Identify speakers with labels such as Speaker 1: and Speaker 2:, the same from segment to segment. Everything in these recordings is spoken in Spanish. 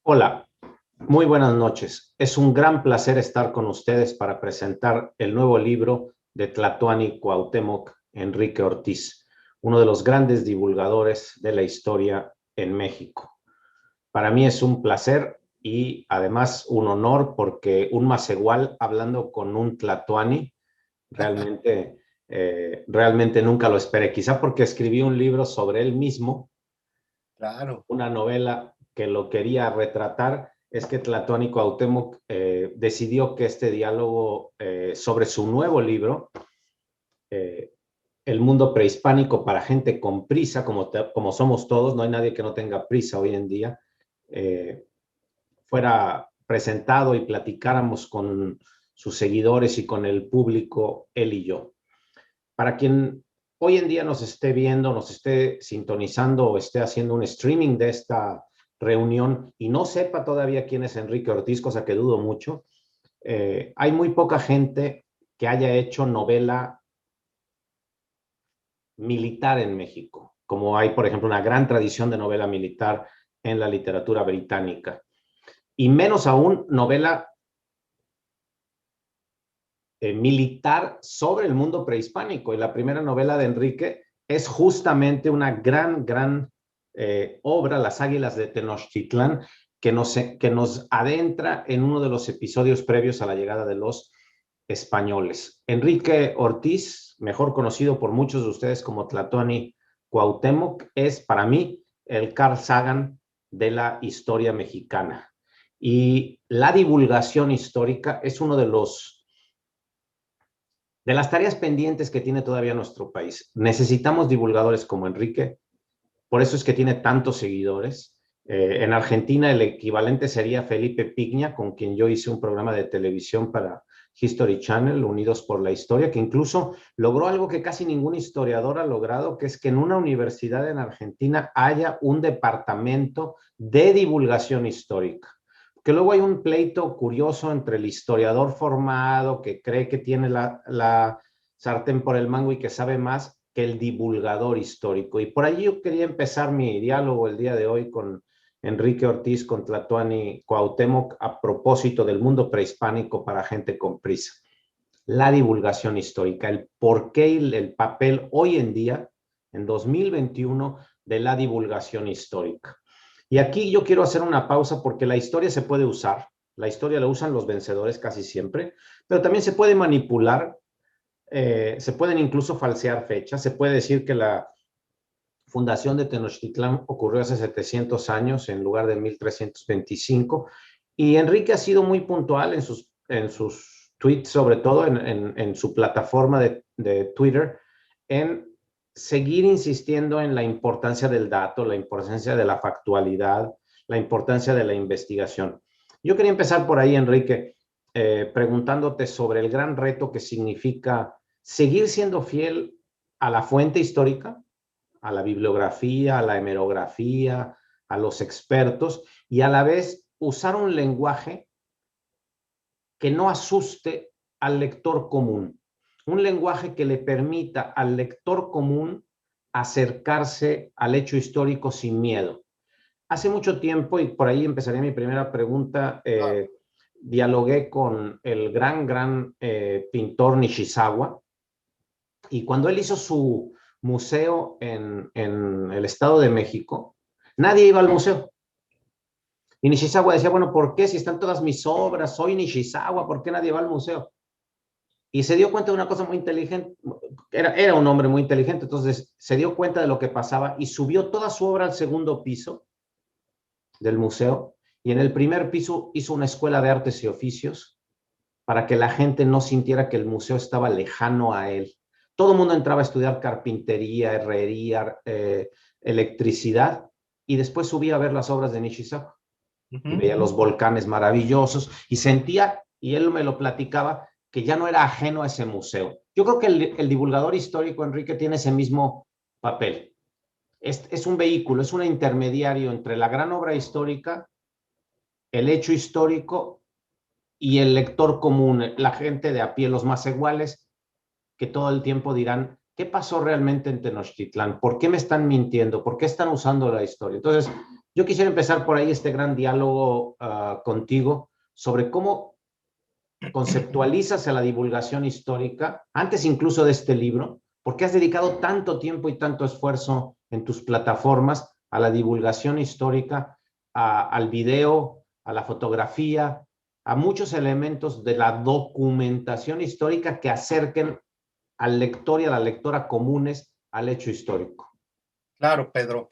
Speaker 1: Hola, muy buenas noches. Es un gran placer estar con ustedes para presentar el nuevo libro de Tlatoani Cuauhtémoc Enrique Ortiz, uno de los grandes divulgadores de la historia en México. Para mí es un placer y además un honor porque un Macehual hablando con un Tlatoani realmente, realmente nunca lo esperé. Quizá porque escribí un libro sobre él mismo,
Speaker 2: Claro,
Speaker 1: una novela que lo quería retratar. Es que Tlatoani Cuauhtémoc decidió que este diálogo sobre su nuevo libro, eh, El mundo prehispánico para gente con prisa, como somos todos, no hay nadie que no tenga prisa hoy en día, eh, fuera presentado y platicáramos con sus seguidores y con el público, él y yo. Para quien hoy en día nos esté viendo, nos esté sintonizando o esté haciendo un streaming de esta reunión y no sepa todavía quién es Enrique Ortiz, cosa que dudo mucho, hay muy poca gente que haya hecho novela militar en México, como hay, por ejemplo, una gran tradición de novela militar en la literatura británica, y menos aún novela militar sobre el mundo prehispánico. Y la primera novela de Enrique es justamente una gran obra, Las Águilas de Tenochtitlán, que nos adentra en uno de los episodios previos a la llegada de los españoles. Enrique Ortiz, mejor conocido por muchos de ustedes como Tlatoani Cuauhtémoc, es para mí el Carl Sagan de la historia mexicana. Y la divulgación histórica es uno de las tareas pendientes que tiene todavía nuestro país. Necesitamos divulgadores como Enrique, por eso es que tiene tantos seguidores. En Argentina el equivalente sería Felipe Piña, con quien yo hice un programa de televisión para History Channel, Unidos por la Historia, que incluso logró algo que casi ningún historiador ha logrado, que es que en una universidad en Argentina haya un departamento de divulgación histórica. Que luego hay un pleito curioso entre el historiador formado que cree que tiene la sartén por el mango y que sabe más que el divulgador histórico. Y por allí yo quería empezar mi diálogo el día de hoy con Enrique Ortiz, con Tlatoani Cuauhtémoc, a propósito del mundo prehispánico para gente con prisa. La divulgación histórica, el porqué y el papel hoy en día, en 2021, de la divulgación histórica. Y aquí yo quiero hacer una pausa porque la historia se puede usar, la historia la usan los vencedores casi siempre, pero también se puede manipular, se pueden incluso falsear fechas, se puede decir que la fundación de Tenochtitlán ocurrió hace 700 años en lugar de 1325, y Enrique ha sido muy puntual en sus tweets, sobre todo en su plataforma de Twitter, en seguir insistiendo en la importancia del dato, la importancia de la factualidad, la importancia de la investigación. Yo quería empezar por ahí, Enrique, preguntándote sobre el gran reto que significa seguir siendo fiel a la fuente histórica, a la bibliografía, a la hemerografía, a los expertos, y a la vez usar un lenguaje que no asuste al lector común, un lenguaje que le permita al lector común acercarse al hecho histórico sin miedo. Hace mucho tiempo, y por ahí empezaría mi primera pregunta,
Speaker 2: claro.
Speaker 1: dialogué con el gran pintor Nishizawa, y cuando él hizo su museo en el Estado de México, nadie iba al museo. Y Nishizawa decía, bueno, ¿por qué si están todas mis obras? Soy Nishizawa, ¿por qué nadie va al museo? Y se dio cuenta de una cosa muy inteligente, era un hombre muy inteligente, entonces se dio cuenta de lo que pasaba y subió toda su obra al segundo piso del museo, y en el primer piso hizo una escuela de artes y oficios para que la gente no sintiera que el museo estaba lejano a él. Todo el mundo entraba a estudiar carpintería, herrería, electricidad, y después subía a ver las obras de Nishizawa y
Speaker 2: Ujú.
Speaker 1: veía los volcanes maravillosos y sentía, y él me lo platicaba, que ya no era ajeno a ese museo. Yo creo que el divulgador histórico, Enrique, tiene ese mismo papel. Es un vehículo, es un intermediario entre la gran obra histórica, el hecho histórico y el lector común, la gente de a pie, los más iguales, que todo el tiempo dirán, ¿qué pasó realmente en Tenochtitlán? ¿Por qué me están mintiendo? ¿Por qué están usando la historia? Entonces, Yo quisiera empezar por ahí este gran diálogo contigo sobre cómo conceptualizas a la divulgación histórica, antes incluso de este libro, porque has dedicado tanto tiempo y tanto esfuerzo en tus plataformas a la divulgación histórica, al video, a la fotografía, a muchos elementos de la documentación histórica que acerquen al lector y a la lectora comunes al hecho histórico.
Speaker 2: Claro, Pedro.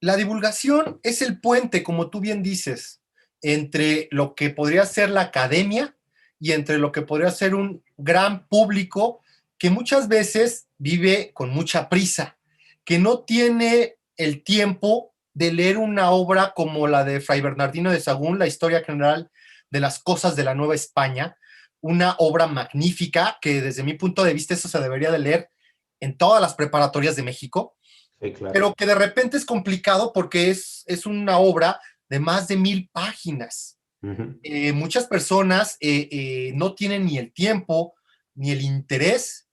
Speaker 2: La divulgación es el puente, como tú bien dices, entre lo que podría ser la academia y entre lo que podría ser un gran público que muchas veces vive con mucha prisa, que no tiene el tiempo de leer una obra como la de Fray Bernardino de Sahagún, la historia general de las cosas de la Nueva España, una obra magnífica que desde mi punto de vista eso se debería de leer en todas las preparatorias de México,
Speaker 1: Sí, claro.
Speaker 2: pero que de repente es complicado porque es una obra de más de 1000 páginas. Muchas personas no tienen ni el tiempo, ni el interés,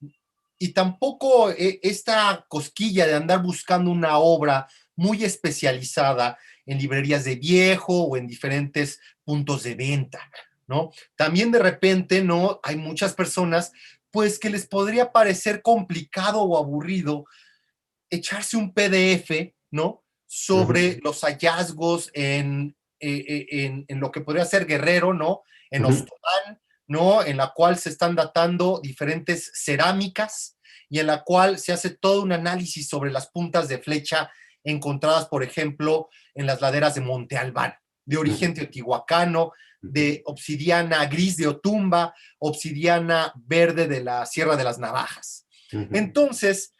Speaker 2: y tampoco esta cosquilla de andar buscando una obra muy especializada en librerías de viejo o en diferentes puntos de venta, ¿no? También de repente, ¿no? Hay muchas personas, pues, que les podría parecer complicado o aburrido echarse un PDF, ¿no? Sobre los hallazgos en lo que podría ser Guerrero, ¿no? En Ostromán, ¿no? En la cual se están datando diferentes cerámicas y en la cual se hace todo un análisis sobre las puntas de flecha encontradas, por ejemplo, en las laderas de Monte Albán, de origen teotihuacano, de obsidiana gris de Otumba, obsidiana verde de la Sierra de las Navajas. Entonces,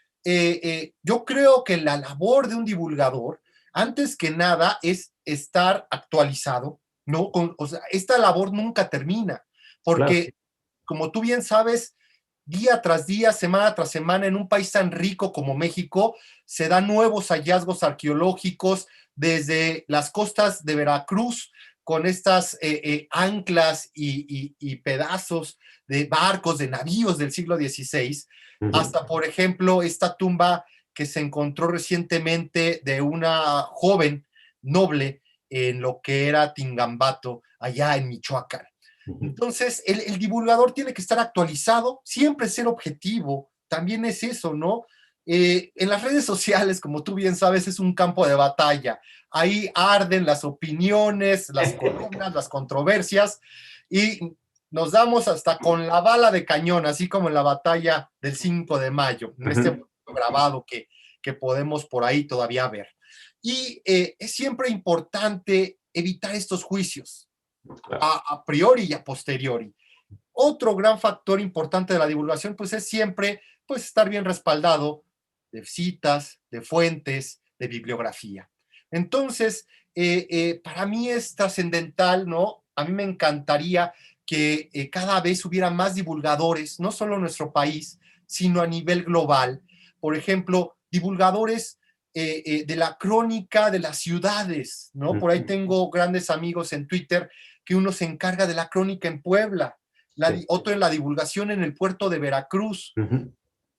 Speaker 2: yo creo que la labor de un divulgador, antes que nada, es estar actualizado, ¿no? O sea, esta labor nunca termina,
Speaker 1: Claro.
Speaker 2: porque, como tú bien sabes, día tras día, semana tras semana, en un país tan rico como México, se dan nuevos hallazgos arqueológicos desde las costas de Veracruz, con estas anclas y pedazos de barcos, de navíos del siglo XVI, hasta, por ejemplo, esta tumba que se encontró recientemente de una joven noble en lo que era Tingambato, allá en Michoacán. Entonces, el divulgador tiene que estar actualizado, siempre ser objetivo, también es eso, ¿no? En las redes sociales, como tú bien sabes, es un campo de batalla. Ahí arden las opiniones, las columnas, las controversias, y nos damos hasta con la bala de cañón, así como en la batalla del 5 de mayo, en este grabado que podemos por ahí todavía ver. Y es siempre importante evitar estos juicios, a priori y a posteriori. Otro gran factor importante de la divulgación, pues es siempre pues, estar bien respaldado de citas, de fuentes, de bibliografía. Entonces, para mí es trascendental, ¿no? A mí me encantaría que cada vez hubiera más divulgadores, no solo en nuestro país, sino a nivel global. Por ejemplo, divulgadores de la crónica de las ciudades, ¿no? Por ahí tengo grandes amigos en Twitter que uno se encarga de la crónica en Puebla, otro en la divulgación en el puerto de Veracruz,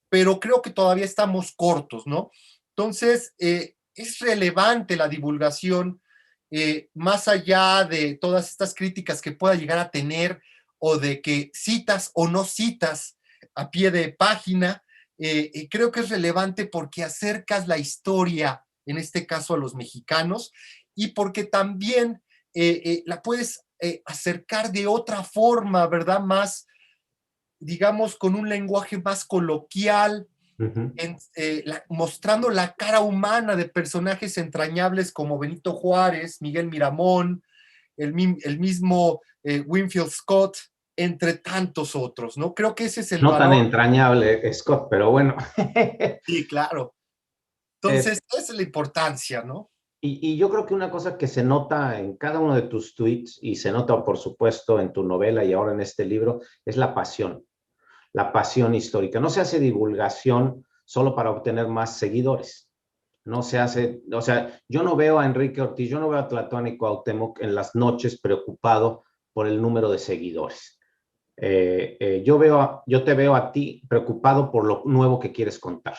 Speaker 2: pero creo que todavía estamos cortos, ¿no? Entonces, es relevante la divulgación, más allá de todas estas críticas que pueda llegar a tener o de que citas o no citas a pie de página, creo que es relevante porque acercas la historia, en este caso a los mexicanos, y porque también la puedes acercar de otra forma, ¿verdad? Más, digamos, con un lenguaje más coloquial, mostrando la cara humana de personajes entrañables como Benito Juárez, Miguel Miramón, el mismo Winfield Scott, entre tantos otros, ¿no? Creo que ese es el
Speaker 1: No tan
Speaker 2: valor.
Speaker 1: entrañable, Scott, pero bueno.
Speaker 2: Sí, claro.
Speaker 1: Eh,
Speaker 2: Entonces, esa es la importancia, ¿no?
Speaker 1: y yo creo que una cosa que se nota en cada uno de tus tweets y se nota, por supuesto, en tu novela y ahora en este libro, es la pasión histórica. No se hace divulgación solo para obtener más seguidores. No se hace, o sea, yo no veo a Enrique Ortiz, yo no veo a Tlatuani Cuauhtémoc en las noches preocupado por el número de seguidores. Yo te veo a ti preocupado por lo nuevo que quieres contar.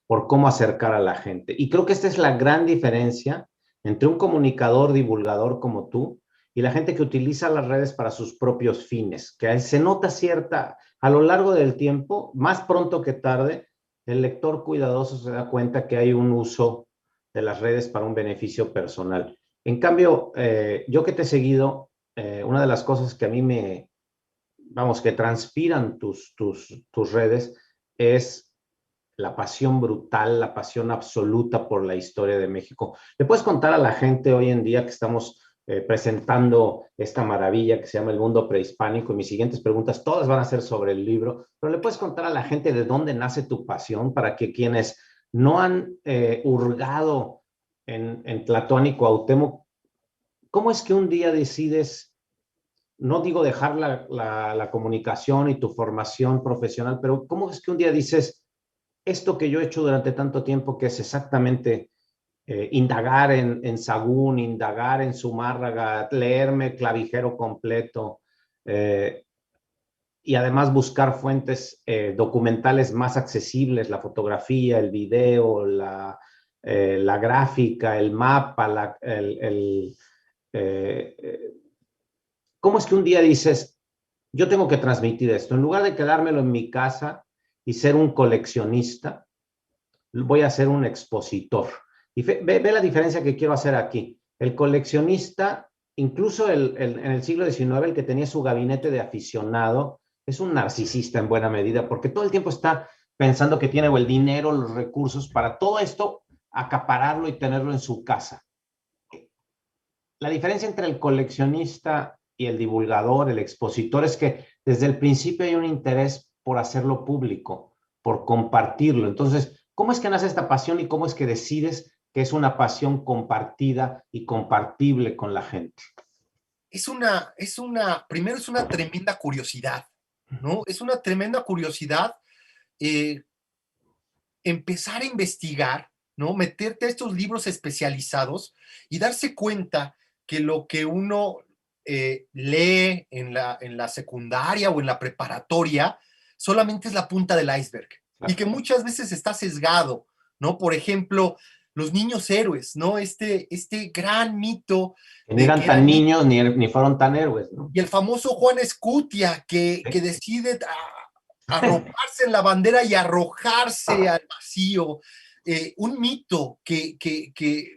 Speaker 1: por cómo acercar a la gente. Y creo que esta es la gran diferencia entre un comunicador, divulgador como tú y la gente que utiliza las redes para sus propios fines, que se nota cierta, a lo largo del tiempo, más pronto que tarde, el lector cuidadoso se da cuenta que hay un uso de las redes para un beneficio personal. En cambio, yo que te he seguido, una de las cosas que a mí vamos, que transpiran tus redes es la pasión brutal, la pasión absoluta por la historia de México. ¿Le puedes contar a la gente hoy en día que estamos presentando esta maravilla que se llama El Mundo Prehispánico? Y mis siguientes preguntas todas van a ser sobre el libro, pero ¿le puedes contar a la gente de dónde nace tu pasión para que quienes no han hurgado en Platón y Cuauhtémoc, cómo es que un día decides, no digo dejar la comunicación y tu formación profesional, pero cómo es que un día dices, esto que yo he hecho durante tanto tiempo, que es exactamente indagar en Sagún, indagar en Zumárraga, leerme Clavijero completo, eh, y además buscar fuentes documentales más accesibles, la fotografía, el video, la gráfica, el mapa, eh, ¿cómo es que un día dices, yo tengo que transmitir esto? En lugar de quedármelo en mi casa y ser un coleccionista, voy a ser un expositor. Y ve la diferencia que quiero hacer aquí. El coleccionista, incluso en el siglo XIX, el que tenía su gabinete de aficionado, es un narcisista en buena medida, porque todo el tiempo está pensando que tiene el dinero, los recursos para todo esto, acapararlo y tenerlo en su casa. La diferencia entre el coleccionista y el divulgador, el expositor, es que desde el principio hay un interés por hacerlo público, por compartirlo. Entonces, ¿cómo es que nace esta pasión y cómo es que decides que es una pasión compartida y compartible con la gente?
Speaker 2: Primero es una tremenda curiosidad, ¿no? Es una tremenda curiosidad eh, empezar a investigar, ¿no? Meterte a estos libros especializados y darse cuenta que lo que uno lee en la secundaria o en la preparatoria solamente es la punta del iceberg y que muchas veces está sesgado, ¿no? Por ejemplo, los niños héroes, ¿no? Este gran mito
Speaker 1: Ni
Speaker 2: de
Speaker 1: eran
Speaker 2: que
Speaker 1: tan
Speaker 2: eran niños
Speaker 1: niños ni fueron tan héroes, ¿no?
Speaker 2: y el famoso Juan Escutia que
Speaker 1: ¿Sí?
Speaker 2: decide arroparse en la bandera y arrojarse al vacío. Un mito que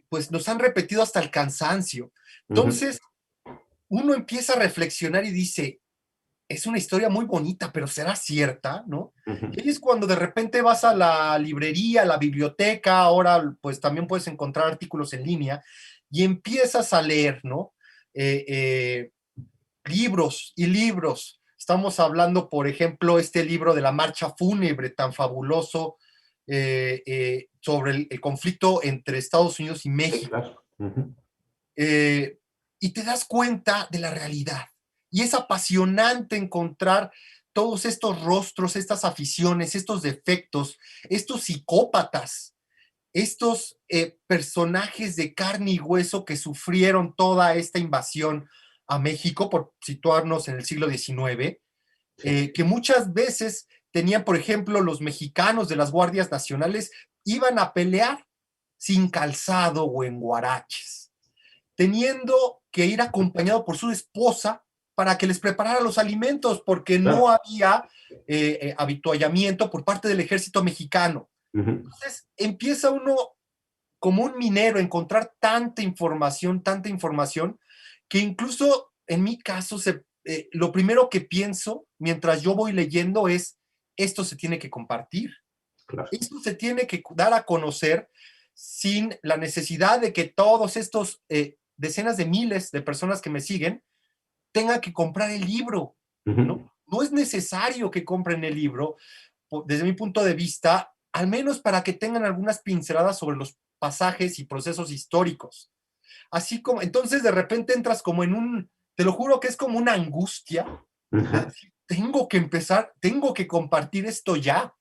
Speaker 2: pues nos han repetido hasta el cansancio.
Speaker 1: Uh -huh.
Speaker 2: Entonces, uno empieza a reflexionar y dice, es una historia muy bonita, pero ¿será cierta? ¿No?
Speaker 1: Uh -huh.
Speaker 2: Y ahí es cuando de repente vas a la librería, a la biblioteca, ahora pues también puedes encontrar artículos en línea y empiezas a leer, ¿no? Libros y libros. Estamos hablando, por ejemplo, este libro de la marcha fúnebre tan fabuloso sobre el conflicto entre Estados Unidos y
Speaker 1: Sí,
Speaker 2: México.
Speaker 1: claro. Uh -huh.
Speaker 2: Y te das cuenta de la realidad. Y es apasionante encontrar todos estos rostros, estas aficiones, estos defectos, estos psicópatas, estos personajes de carne y hueso que sufrieron toda esta invasión a México, por situarnos en el siglo XIX,
Speaker 1: Sí.
Speaker 2: que muchas veces tenían, por ejemplo, los mexicanos de las guardias nacionales, iban a pelear sin calzado o en guaraches, teniendo que ir acompañado por su esposa para que les preparara los alimentos, porque no
Speaker 1: Claro.
Speaker 2: había habituallamiento por parte del ejército mexicano.
Speaker 1: Uh -huh.
Speaker 2: Entonces empieza uno como un minero encontrar tanta información, que incluso en mi caso, lo primero que pienso mientras yo voy leyendo es, esto se tiene que compartir,
Speaker 1: Claro.
Speaker 2: esto se tiene que dar a conocer sin la necesidad de que todos estos decenas de miles de personas que me siguen tengan que comprar el libro,
Speaker 1: Uh -huh.
Speaker 2: ¿no? No es necesario que compren el libro, desde mi punto de vista, al menos para que tengan algunas pinceladas sobre los pasajes y procesos históricos. Así como, entonces de repente entras como en te lo juro que es como una angustia
Speaker 1: Uh
Speaker 2: de
Speaker 1: -huh.
Speaker 2: decir, tengo que empezar, tengo que compartir esto ya.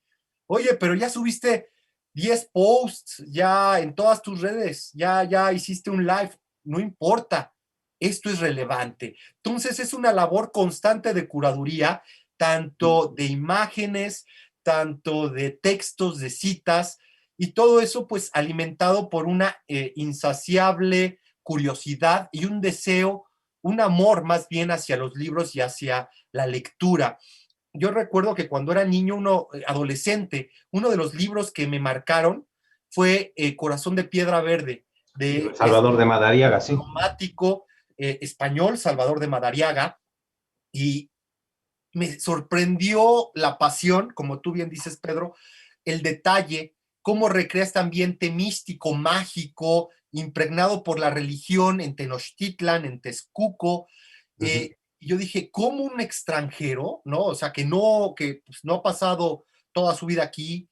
Speaker 2: Oye, pero ya subiste 10 posts ya en todas tus redes, ya hiciste un live, no importa, esto es relevante. Entonces es una labor constante de curaduría, tanto de imágenes, tanto de textos, de citas, Y todo eso pues alimentado por una insaciable curiosidad y un deseo, un amor más bien hacia los libros y hacia la lectura. Yo recuerdo que cuando era niño, adolescente, uno de los libros que me marcaron fue Corazón de Piedra Verde, de
Speaker 1: Salvador de Madariaga, sí.
Speaker 2: diplomático español, Salvador de Madariaga, y me sorprendió la pasión, como tú bien dices, Pedro, el detalle, cómo recrea este ambiente místico, mágico, impregnado por la religión en Tenochtitlan, en Texcoco. Yo dije, ¿cómo un extranjero, no? O sea, que pues, no ha pasado toda su vida aquí,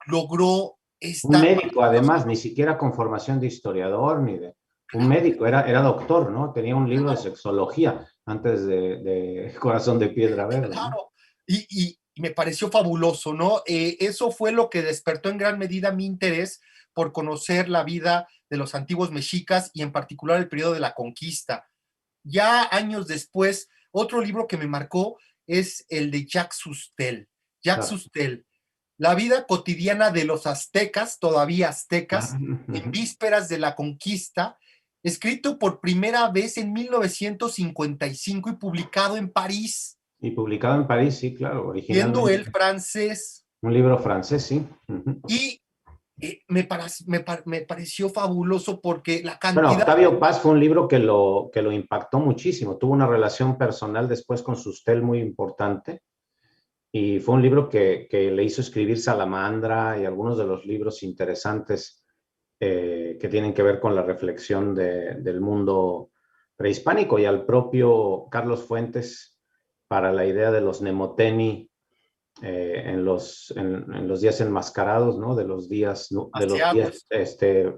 Speaker 2: logró
Speaker 1: Un
Speaker 2: esta...
Speaker 1: médico, además, ni siquiera con formación de historiador, ni de... Un médico, era doctor, ¿no? Tenía un libro de sexología antes de Corazón de Piedra Verde, ¿no?
Speaker 2: Claro, y me pareció fabuloso, ¿no? Eso fue lo que despertó en gran medida mi interés por conocer la vida de los antiguos mexicas y en particular el periodo de la conquista. Ya años después, otro libro que me marcó es el de Jacques Sustel. Jacques
Speaker 1: Claro.
Speaker 2: Sustel, la vida cotidiana de los aztecas, todavía aztecas, en vísperas de la conquista, escrito por primera vez en 1955 y publicado en París,
Speaker 1: Y publicado en París, sí, claro,
Speaker 2: siendo él
Speaker 1: originalmente.
Speaker 2: francés.
Speaker 1: Un libro francés, sí.
Speaker 2: Y me pareció fabuloso porque la
Speaker 1: Bueno,
Speaker 2: cantidad...
Speaker 1: Octavio Paz fue un libro que lo impactó muchísimo. Tuvo una relación personal después con Sustel muy importante. Y fue un libro que le hizo escribir Salamandra y algunos de los libros interesantes que tienen que ver con la reflexión del mundo prehispánico, y al propio Carlos Fuentes para la idea de los Nemoteni en los días enmascarados, ¿no? De los días
Speaker 2: Asiagos.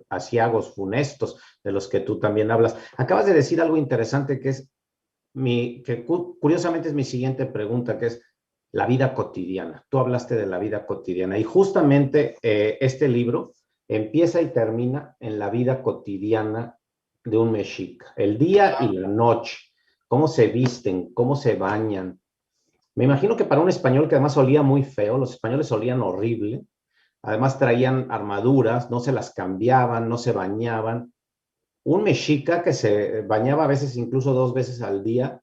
Speaker 1: asiagos, funestos, de los que tú también hablas. Acabas de decir algo interesante que curiosamente es mi siguiente pregunta, que es la vida cotidiana. Tú hablaste de la vida cotidiana y justamente este libro empieza y termina en la vida cotidiana de un mexica, el día y la noche, cómo se visten, cómo se bañan. Me imagino que para un español que además olía muy feo, los españoles olían horrible, además traían armaduras, no se las cambiaban, no se bañaban. Un mexica que se bañaba a veces incluso 2 veces al día,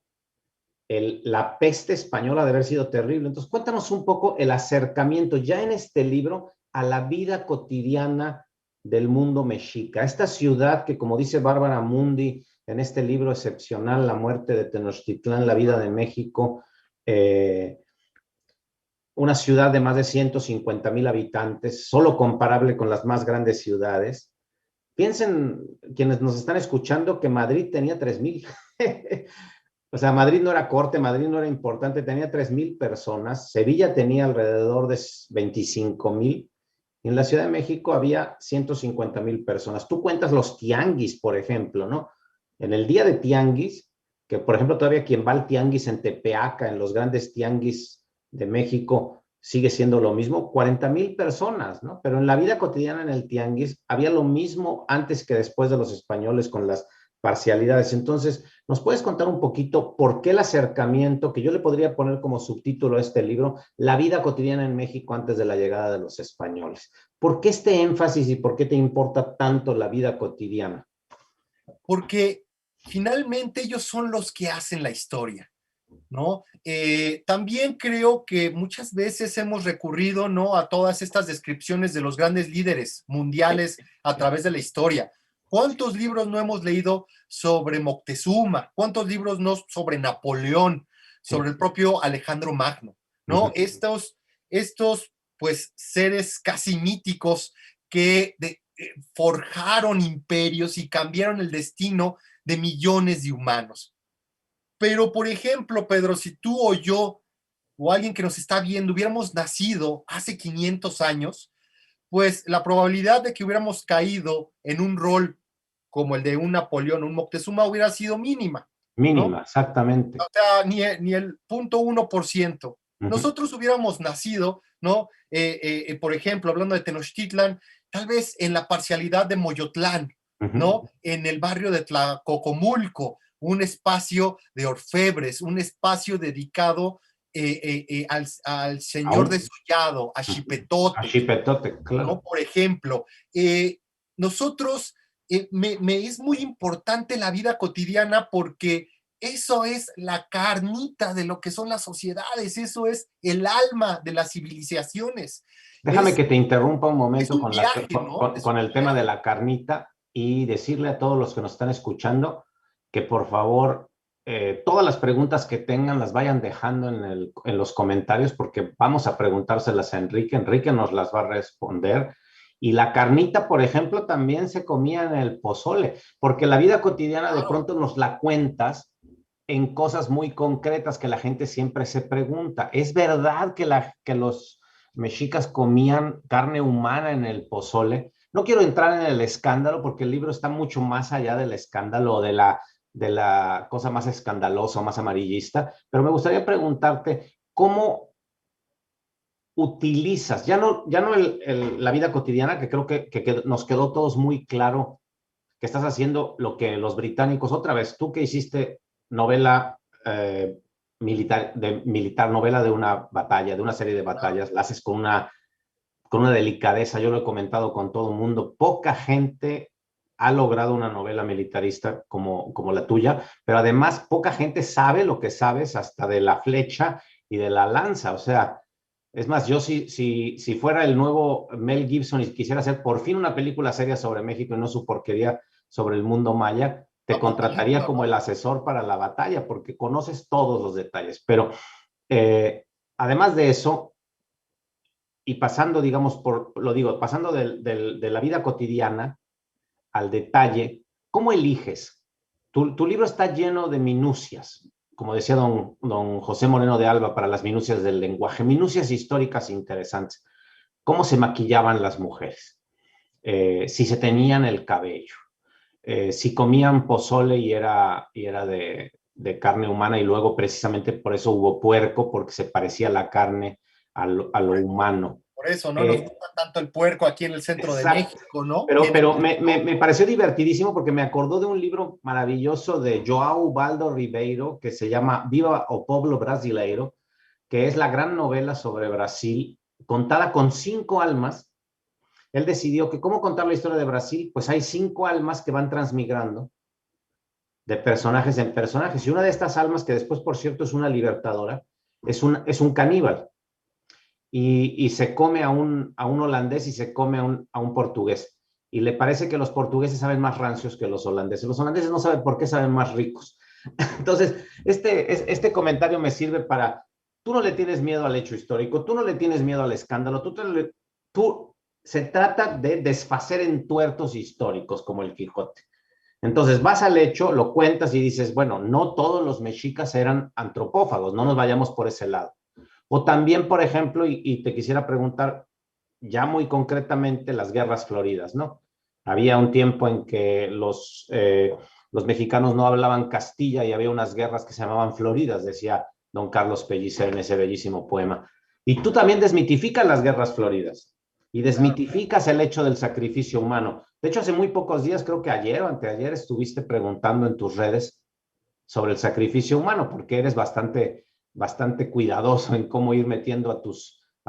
Speaker 1: la peste española debe haber sido terrible. Entonces, cuéntanos un poco el acercamiento ya en este libro a la vida cotidiana del mundo mexica. Esta ciudad que, como dice Bárbara Mundi en este libro excepcional, La muerte de Tenochtitlán, la vida de México, eh, una ciudad de más de 150,000 habitantes, solo comparable con las más grandes ciudades. Piensen, quienes nos están escuchando, que Madrid tenía 3,000. O sea, Madrid no era corte, Madrid no era importante, tenía 3,000 personas, Sevilla tenía alrededor de 25,000, y en la Ciudad de México había 150,000 personas. Tú cuentas los tianguis, por ejemplo, ¿no? En el día de tianguis, que por ejemplo todavía quien va al tianguis en Tepeaca, en los grandes tianguis de México, sigue siendo lo mismo, 40,000 personas, ¿no? Pero en la vida cotidiana en el tianguis había lo mismo antes que después de los españoles con las parcialidades. Entonces, ¿nos puedes contar un poquito por qué el acercamiento, que yo le podría poner como subtítulo a este libro, La vida cotidiana en México antes de la llegada de los españoles? ¿Por qué este énfasis y por qué te importa tanto la vida cotidiana?
Speaker 2: Porque finalmente ellos son los que hacen la historia, ¿no? También creo que muchas veces hemos recurrido, ¿no? A todas estas descripciones de los grandes líderes mundiales a través de la historia. ¿Cuántos libros no hemos leído sobre Moctezuma? ¿Cuántos libros no sobre Napoleón? Sobre el propio Alejandro Magno, ¿no? Estos pues, seres casi míticos que forjaron imperios y cambiaron el destino de millones de humanos. Pero, por ejemplo, Pedro, si tú o yo o alguien que nos está viendo hubiéramos nacido hace 500 años, pues la probabilidad de que hubiéramos caído en un rol como el de un Napoleón, un Moctezuma, hubiera sido mínima, ¿no?
Speaker 1: Mínima, exactamente.
Speaker 2: O sea, ni el 0.1%.
Speaker 1: Uh-huh.
Speaker 2: Nosotros hubiéramos nacido, ¿no? Por ejemplo, hablando de Tenochtitlan, tal vez en la parcialidad de Moyotlán,
Speaker 1: Uh-huh.
Speaker 2: ¿no? En el barrio de Tlacocomulco, un espacio de orfebres, un espacio dedicado al señor desollado, a
Speaker 1: A
Speaker 2: Xipetote,
Speaker 1: Xipetote, claro.
Speaker 2: ¿no? Por ejemplo, nosotros, me es muy importante la vida cotidiana porque eso es la carnita de lo que son las sociedades, eso es el alma de las civilizaciones.
Speaker 1: Déjame que te interrumpa un
Speaker 2: Es
Speaker 1: momento
Speaker 2: un viaje, ¿no? Es
Speaker 1: con
Speaker 2: un
Speaker 1: el tema de la carnita y decirle a todos los que nos están escuchando que por favor todas las preguntas que tengan las vayan dejando en los comentarios porque vamos a preguntárselas a Enrique. Enrique nos las va a responder. Y la carnita, por ejemplo, también se comía en el pozole, porque la vida cotidiana de pronto nos la cuentas en cosas muy concretas que la gente siempre se pregunta. ¿Es verdad que los mexicas comían carne humana en el pozole? No quiero entrar en el escándalo porque el libro está mucho más allá del escándalo o de la cosa más escandalosa, más amarillista, pero me gustaría preguntarte cómo utilizas, ya no la vida cotidiana, que creo que nos quedó todos muy claro que estás haciendo lo que los británicos, otra vez, tú que hiciste novela militar, novela de una batalla, de una serie de batallas, la haces con una delicadeza, yo lo he comentado con todo el mundo, poca gente ha logrado una novela militarista como la tuya, pero además poca gente sabe lo que sabes hasta de la flecha y de la lanza, o sea, es más, yo si fuera el nuevo Mel Gibson y quisiera hacer por fin una película seria sobre México y no su porquería sobre el mundo maya, te contrataría como el asesor para la batalla porque conoces todos los detalles. Pero además de eso, y pasando, digamos, pasando de la vida cotidiana al detalle, ¿cómo eliges? Tu libro está lleno de minucias, como decía don José Moreno de Alba, para las minucias del lenguaje, minucias históricas interesantes. ¿Cómo se maquillaban las mujeres? Si se tenían el cabello, si comían pozole y era de carne humana y luego precisamente por eso hubo puerco, porque se parecía la carne a lo humano.
Speaker 2: Por eso, ¿no? Nos gusta tanto el puerco aquí en el centro de
Speaker 1: Exacto.
Speaker 2: México, ¿no?
Speaker 1: Pero me pareció divertidísimo porque me acordó de un libro maravilloso de João Baldo Ribeiro que se llama Viva o Pueblo Brasileiro, que es la gran novela sobre Brasil, contada con 5 almas. Él decidió que cómo contar la historia de Brasil, pues hay 5 almas que van transmigrando de personajes en personajes. Y una de estas almas, que después, por cierto, es una libertadora, es un caníbal. Y se come a un holandés y se come a un portugués. Y le parece que los portugueses saben más rancios que los holandeses. Los holandeses no saben por qué saben más ricos. Entonces, este comentario me sirve para, tú no le tienes miedo al hecho histórico, tú no le tienes miedo al escándalo, se trata de desfacer en tuertos históricos como el Quijote. Entonces vas al hecho, lo cuentas y dices, bueno, no todos los mexicas eran antropófagos, no nos vayamos por ese lado. O también, por ejemplo, y te quisiera preguntar ya muy concretamente las guerras floridas, ¿no? Había un tiempo en que los mexicanos no hablaban Castilla y había unas guerras que se llamaban floridas, decía don Carlos Pellicer en ese bellísimo poema. Y tú también desmitificas las guerras floridas y desmitificas el hecho del sacrificio humano. De hecho, hace muy pocos días, creo que ayer o anteayer, estuviste preguntando en tus redes sobre el sacrificio humano, porque eres bastante cuidadoso en cómo ir metiendo a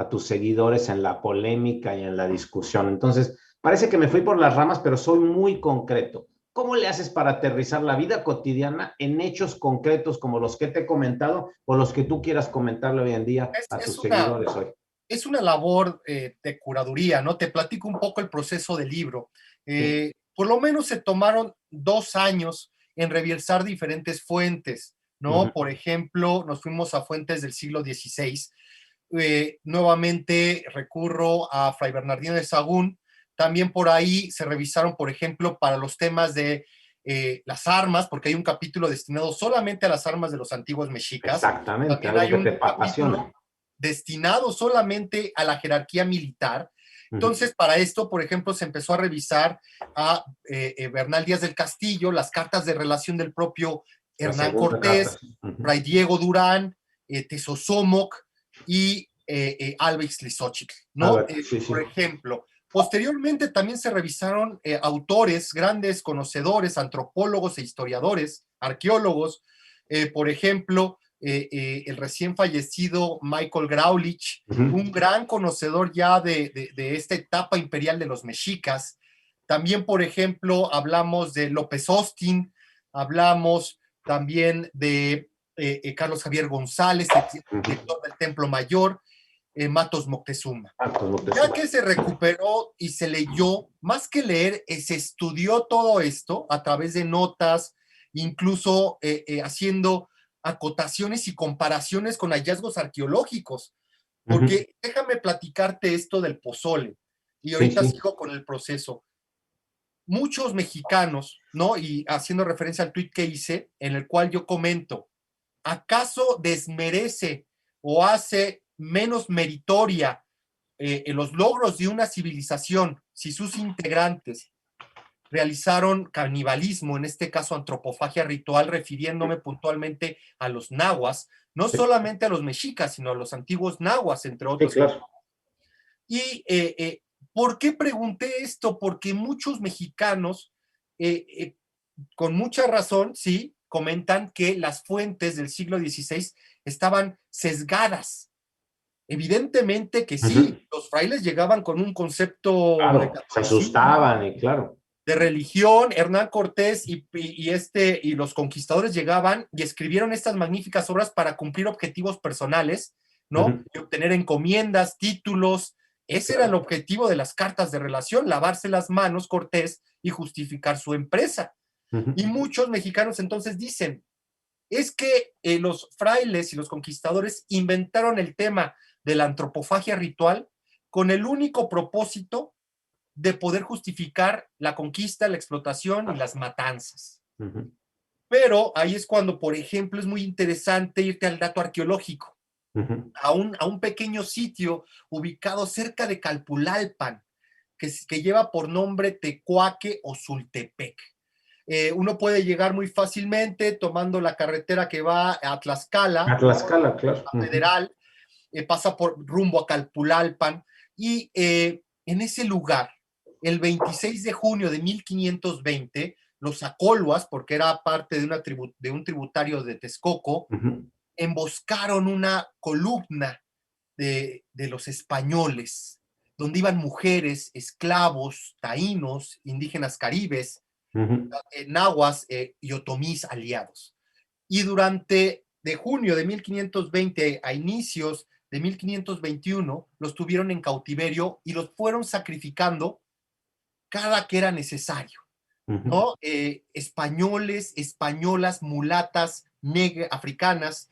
Speaker 1: tus seguidores en la polémica y en la discusión. Entonces, parece que me fui por las ramas, pero soy muy concreto. ¿Cómo le haces para aterrizar la vida cotidiana en hechos concretos como los que te he comentado o los que tú quieras comentarle hoy en día a tus seguidores hoy?
Speaker 2: Es una labor de curaduría, ¿no? Te platico un poco el proceso del libro.
Speaker 1: Sí.
Speaker 2: Por lo menos se tomaron 2 años en revisar diferentes fuentes, ¿no? Por ejemplo, nos fuimos a fuentes del siglo XVI. Nuevamente recurro a Fray Bernardino de Sahagún. También por ahí se revisaron, por ejemplo, para los temas de las armas, porque hay un capítulo destinado solamente a las armas de los antiguos mexicas.
Speaker 1: Exactamente,
Speaker 2: También
Speaker 1: algo
Speaker 2: hay
Speaker 1: que
Speaker 2: un
Speaker 1: te apasiona.
Speaker 2: capítulo destinado solamente a la jerarquía militar. Entonces, para esto, por ejemplo, se empezó a revisar a Bernal Díaz del Castillo, las cartas de relación del propio Hernán Cortés, Fray Diego Durán, Tezosomoc y Alba Ixtlilxóchitl, ¿no?
Speaker 1: Sí.
Speaker 2: Por ejemplo. Posteriormente también se revisaron autores, grandes conocedores, antropólogos e historiadores, arqueólogos, por ejemplo, el recién fallecido Michael Graulich, un gran conocedor ya de esta etapa imperial de los mexicas. También, por ejemplo, hablamos de López Austin, hablamos también de Carlos Javier González, el director del Templo Mayor, Matos Moctezuma. Ya que se recuperó y se leyó, más que leer, se estudió todo esto a través de notas, incluso haciendo acotaciones y comparaciones con hallazgos arqueológicos. Porque déjame platicarte esto del pozole, y ahorita sigo con el proceso. Muchos mexicanos, ¿no? Y haciendo referencia al tuit que hice, en el cual yo comento, ¿acaso desmerece o hace menos meritoria los logros de una civilización si sus integrantes realizaron canibalismo, en este caso antropofagia ritual, refiriéndome puntualmente a los nahuas, no solamente a los mexicas, sino a los antiguos nahuas, entre otros?
Speaker 1: Sí, claro.
Speaker 2: Y ¿por qué pregunté esto? Porque muchos mexicanos, con mucha razón, sí, comentan que las fuentes del siglo XVI estaban sesgadas. Evidentemente que sí, los frailes llegaban con un concepto
Speaker 1: claro, se asustaban y claro.
Speaker 2: De religión. Hernán Cortés y los conquistadores llegaban y escribieron estas magníficas obras para cumplir objetivos personales, ¿no? Y obtener encomiendas, títulos. Ese era el objetivo de las cartas de relación, lavarse las manos Cortés y justificar su empresa. Y muchos mexicanos entonces dicen, es que los frailes y los conquistadores inventaron el tema de la antropofagia ritual con el único propósito de poder justificar la conquista, la explotación y las matanzas. Pero ahí es cuando, por ejemplo, es muy interesante irte al dato arqueológico, a un pequeño sitio ubicado cerca de Calpulalpan, que lleva por nombre Tecuaque o Sultepec. Uno puede llegar muy fácilmente tomando la carretera que va a Tlaxcala.
Speaker 1: A Tlaxcala, claro.
Speaker 2: A Federal, pasa por rumbo a Calpulalpan, y en ese lugar, el 26 de junio de 1520, los acoluas, porque era parte de un tributario de Texcoco, emboscaron una columna de los españoles, donde iban mujeres, esclavos, taínos, indígenas caribes, nahuas y otomís aliados. Y durante de junio de 1520 a inicios de 1521 los tuvieron en cautiverio y los fueron sacrificando cada que era necesario, ¿no? Españoles, españolas, mulatas, africanas,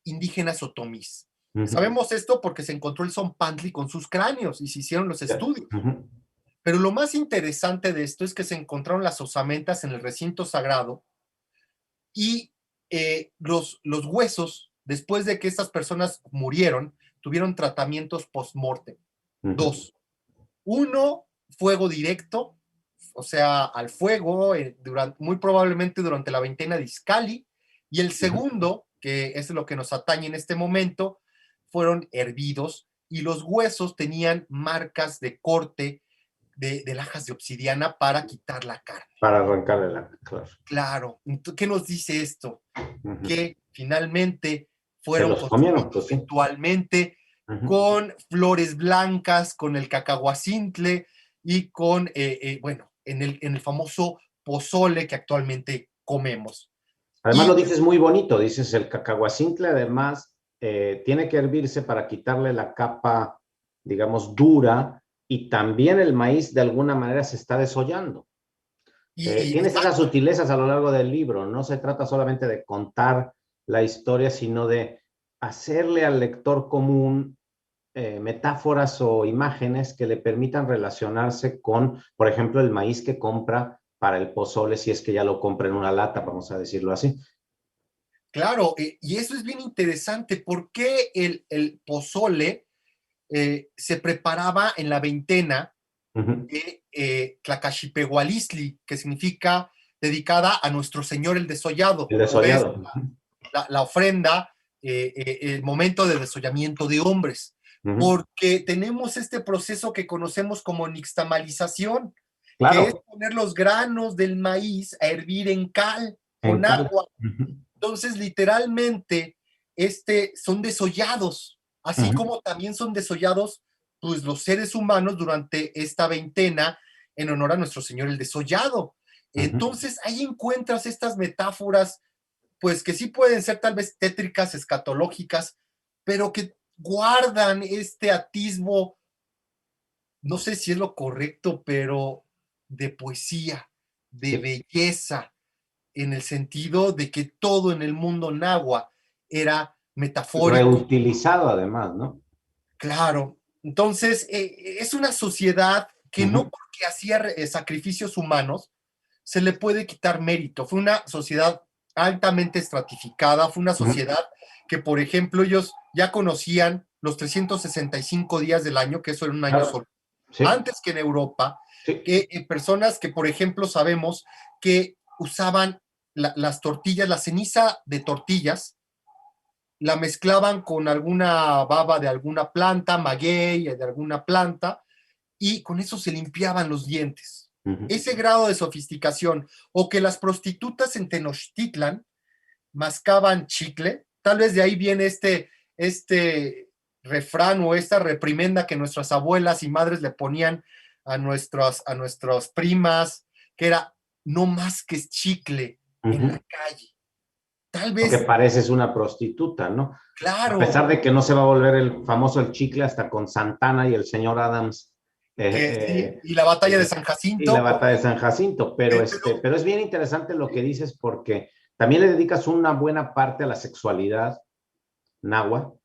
Speaker 2: indígenas otomís. Sabemos esto porque se encontró el Zompantli con sus cráneos y se hicieron los estudios. Pero lo más interesante de esto es que se encontraron las osamentas en el recinto sagrado y los huesos, después de que estas personas murieron, tuvieron tratamientos post-mortem. Dos. Uno, fuego directo, o sea, al fuego, muy probablemente durante la veintena de Izcalli. Y el segundo, que es lo que nos atañe en este momento, fueron hervidos y los huesos tenían marcas de corte de lajas de obsidiana para quitar la carne.
Speaker 1: Para arrancarle la carne.
Speaker 2: Claro. ¿Qué nos dice esto? Que finalmente fueron
Speaker 1: construidos
Speaker 2: ritualmente con flores blancas, con el cacahuacintle y con, bueno, en el famoso pozole que actualmente comemos.
Speaker 1: Además lo dices muy bonito, dices el cacahuacintle además tiene que hervirse para quitarle la capa, digamos, dura, y también el maíz de alguna manera se está desollando. Tienes esas sutilezas a lo largo del libro, no se trata solamente de contar la historia, sino de hacerle al lector común metáforas o imágenes que le permitan relacionarse con, por ejemplo, el maíz que compra para el pozole, si es que ya lo compra en una lata, vamos a decirlo así.
Speaker 2: Claro, y eso es bien interesante. ¿Por qué el pozole se preparaba en la veintena de Tlacaxipehualistli, que significa dedicada a nuestro Señor el desollado?
Speaker 1: El desollado.
Speaker 2: La ofrenda, el momento de desollamiento de hombres. Porque tenemos este proceso que conocemos como nixtamalización, que es poner los granos del maíz a hervir en cal, con agua, Entonces, literalmente, son desollados, así como también son desollados pues, los seres humanos durante esta veintena en honor a nuestro Señor el desollado. Entonces, ahí encuentras estas metáforas, pues que sí pueden ser tal vez tétricas, escatológicas, pero que guardan este atisbo, no sé si es lo correcto, pero de poesía, de
Speaker 1: Sí.
Speaker 2: belleza, en el sentido de que todo en el mundo náhuatl era metafórico.
Speaker 1: Reutilizado además, ¿no?
Speaker 2: Claro. Entonces, es una sociedad que no porque hacía sacrificios humanos se le puede quitar mérito. Fue una sociedad altamente estratificada, fue una sociedad que, por ejemplo, ellos ya conocían los 365 días del año, que eso era un año
Speaker 1: Claro.
Speaker 2: solo,
Speaker 1: Sí,
Speaker 2: antes que en Europa,
Speaker 1: sí.
Speaker 2: que personas que, por ejemplo, sabemos que usaban las tortillas, la ceniza de tortillas, la mezclaban con alguna baba de alguna planta, maguey, de alguna planta, y con eso se limpiaban los dientes. Ese grado de sofisticación, o que las prostitutas en Tenochtitlan mascaban chicle, tal vez de ahí viene este refrán o esta reprimenda que nuestras abuelas y madres le ponían a nuestras primas, que era no masques chicle en la calle. Tal
Speaker 1: Porque
Speaker 2: vez,
Speaker 1: pareces una prostituta, ¿no? A
Speaker 2: claro,
Speaker 1: pesar de que no se va a volver el famoso el chicle hasta con Santana y el señor Adams
Speaker 2: que sí,
Speaker 1: eh,
Speaker 2: y la batalla de
Speaker 1: eh,
Speaker 2: San
Speaker 1: y la
Speaker 2: Jacinto,
Speaker 1: bata de San Jacinto,
Speaker 2: pero
Speaker 1: pero es bien interesante lo que dices porque también le dedicas una buena parte a la sexualidad náhuatl,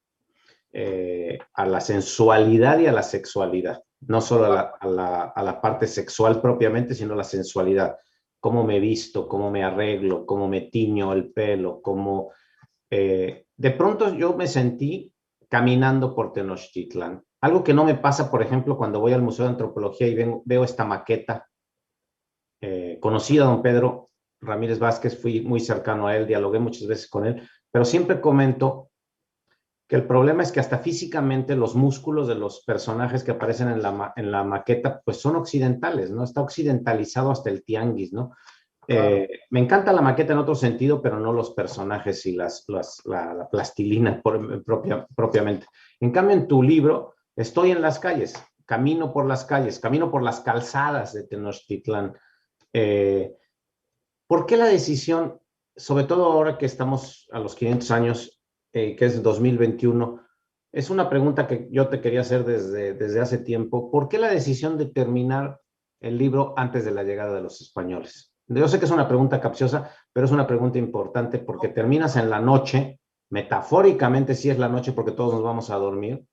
Speaker 1: a la sensualidad y a la sexualidad, no solo a la parte sexual propiamente, sino a la sensualidad, cómo me visto, cómo me arreglo, cómo me tiño el pelo, cómo de pronto yo me sentí caminando por Tenochtitlan. Algo que no me pasa, por ejemplo, cuando voy al Museo de Antropología y veo esta maqueta. Conocí a don Pedro Ramírez Vázquez, fui muy cercano a él, dialogué muchas veces con él, pero siempre comento que el problema es que hasta físicamente los músculos de los personajes que aparecen en la maqueta pues son occidentales, ¿no? Está occidentalizado hasta el tianguis, ¿no?
Speaker 2: claro.
Speaker 1: Me encanta la maqueta en otro sentido, pero no los personajes y la plastilina propiamente. En cambio, en tu libro, estoy en las calles, camino por las calles, camino por las calzadas de Tenochtitlán. Eh, ¿Por qué la decisión, sobre todo ahora que estamos a los 500 años, que es 2021, es una pregunta que yo te quería hacer desde hace tiempo, ¿por qué la decisión de terminar el libro antes de la llegada de los españoles? Yo sé que es una pregunta capciosa, pero es una pregunta importante porque terminas en la noche, metafóricamente sí es la noche porque todos nos vamos a dormir,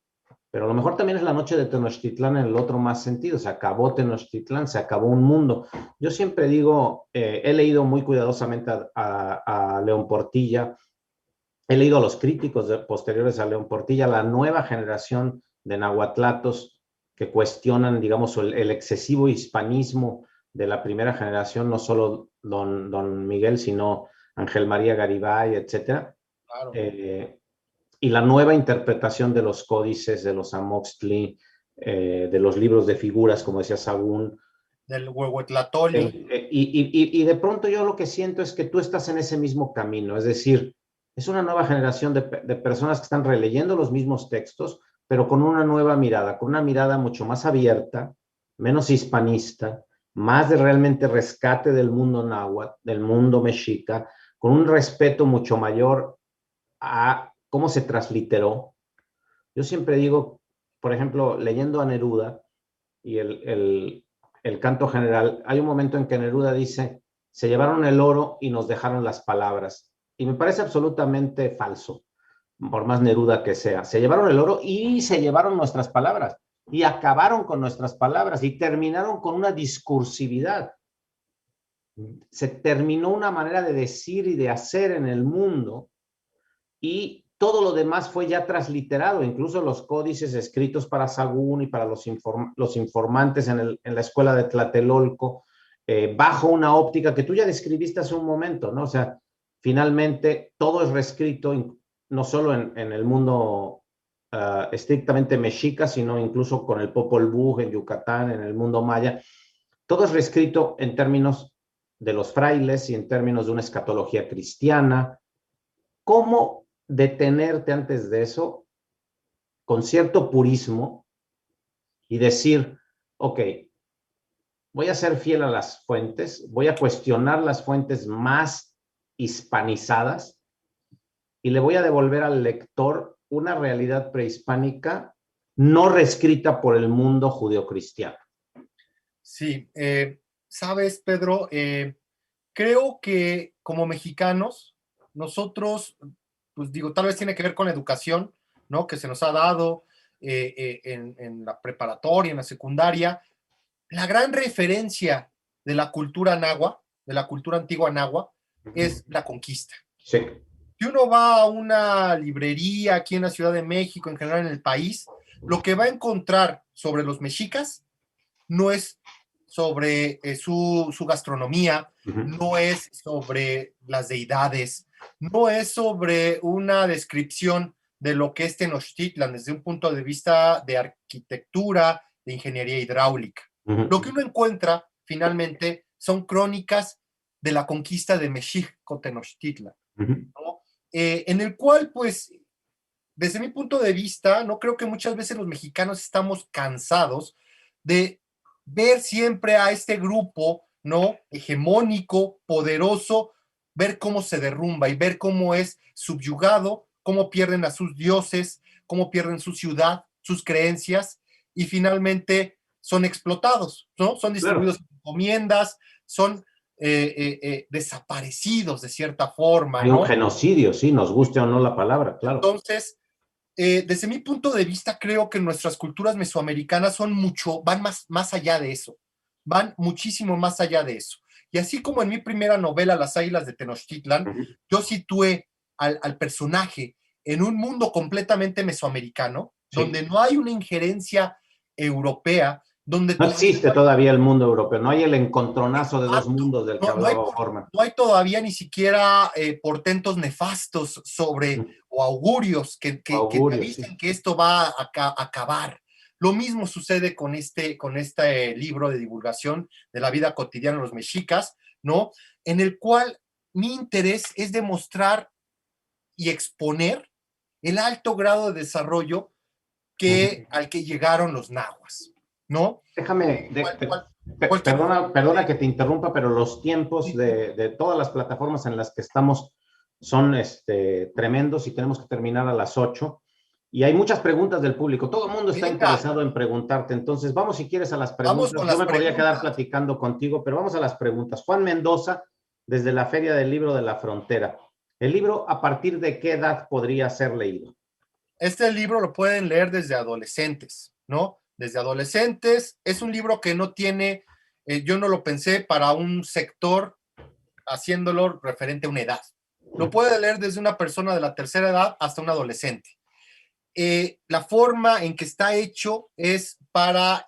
Speaker 1: pero a lo mejor también es la noche de Tenochtitlán en el otro más sentido. Se acabó Tenochtitlán, se acabó un mundo. Yo siempre digo, he leído muy cuidadosamente a León Portilla, he leído a los críticos posteriores a León Portilla, la nueva generación de nahuatlatos que cuestionan, digamos, el excesivo hispanismo de la primera generación, no solo don Miguel, sino Ángel María Garibay, etcétera.
Speaker 2: Claro.
Speaker 1: Y la nueva interpretación de los códices, de los Amoxtli, de los libros de figuras, como decía Sagún.
Speaker 2: Del Huehuetlatoli.
Speaker 1: Y de pronto yo lo que siento es que tú estás en ese mismo camino, es decir, es una nueva generación de personas que están releyendo los mismos textos, pero con una nueva mirada, con una mirada mucho más abierta, menos hispanista, más de realmente rescate del mundo náhuatl, del mundo mexica, con un respeto mucho mayor a cómo se transliteró. Yo siempre digo, por ejemplo, leyendo a Neruda y el canto general, hay un momento en que Neruda dice, se llevaron el oro y nos dejaron las palabras. Y me parece absolutamente falso, por más Neruda que sea. Se llevaron el oro y se llevaron nuestras palabras. Y acabaron con nuestras palabras y terminaron con una discursividad. Se terminó una manera de decir y de hacer en el mundo y todo lo demás fue ya transliterado, incluso los códices escritos para Sagún y para los informantes en la escuela de Tlatelolco, bajo una óptica que tú ya describiste hace un momento, ¿no? O sea, finalmente todo es reescrito, no solo en el mundo estrictamente mexica, sino incluso con el Popol Vuh en Yucatán, en el mundo maya. Todo es reescrito en términos de los frailes y en términos de una escatología cristiana, ¿cómo detenerte antes de eso con cierto purismo y decir, ok, voy a ser fiel a las fuentes, voy a cuestionar las fuentes más hispanizadas y le voy a devolver al lector una realidad prehispánica no reescrita por el mundo judeocristiano?
Speaker 2: Sí, sabes, Pedro, creo que como mexicanos, nosotros, pues digo, tal vez tiene que ver con la educación, ¿no? Que se nos ha dado en la preparatoria, en la secundaria. La gran referencia de la cultura náhuatl, de la cultura antigua náhuatl, es la conquista.
Speaker 1: Sí.
Speaker 2: Si uno va a una librería aquí en la Ciudad de México, en general en el país, lo que va a encontrar sobre los mexicas no es sobre su gastronomía, no es sobre las deidades, no es sobre una descripción de lo que es Tenochtitlan desde un punto de vista de arquitectura, de ingeniería hidráulica. Lo que uno encuentra finalmente son crónicas de la conquista de Mexico Tenochtitlan, ¿no? En el cual, pues, desde mi punto de vista, no creo que muchas veces los mexicanos estamos cansados de ver siempre a este grupo, ¿no? Hegemónico, poderoso, ver cómo se derrumba y ver cómo es subyugado, cómo pierden a sus dioses, cómo pierden su ciudad, sus creencias y finalmente son explotados, ¿no? Son distribuidos en encomiendas, son desaparecidos de cierta forma,
Speaker 1: Hay un
Speaker 2: ¿no?
Speaker 1: genocidio, sí, nos guste o no la palabra, claro.
Speaker 2: Entonces, desde mi punto de vista, creo que nuestras culturas mesoamericanas son mucho, van más allá de eso, van muchísimo más allá de eso. Y así como en mi primera novela, Las Águilas de Tenochtitlan, yo situé al personaje en un mundo completamente mesoamericano,
Speaker 1: Sí.
Speaker 2: donde no hay una injerencia europea, donde
Speaker 1: No existe todavía el mundo europeo, no hay el encontronazo de dos mundos del que hablaba O'Gorman.
Speaker 2: No hay todavía ni siquiera portentos nefastos sobre o augurios que te avisen sí, que esto va a acabar. Lo mismo sucede con este libro de divulgación de la vida cotidiana de los mexicas, ¿no? En el cual mi interés es demostrar y exponer el alto grado de desarrollo al que llegaron los nahuas, ¿no?
Speaker 1: Déjame, perdona que te interrumpa, pero los tiempos de todas las plataformas en las que estamos son tremendos y tenemos que terminar a las 8. Y hay muchas preguntas del público. Todo el mundo está interesado en preguntarte. Entonces, vamos si quieres a las preguntas. Yo me podría quedar platicando contigo, pero vamos a las preguntas. Juan Mendoza, desde la Feria del Libro de la Frontera. ¿El libro a partir de qué edad podría ser leído?
Speaker 2: Este libro lo pueden leer desde adolescentes, ¿no? Desde adolescentes. Es un libro que no tiene, yo no lo pensé para un sector haciéndolo referente a una edad. Lo puede leer desde una persona de la tercera edad hasta un adolescente. La forma en que está hecho es para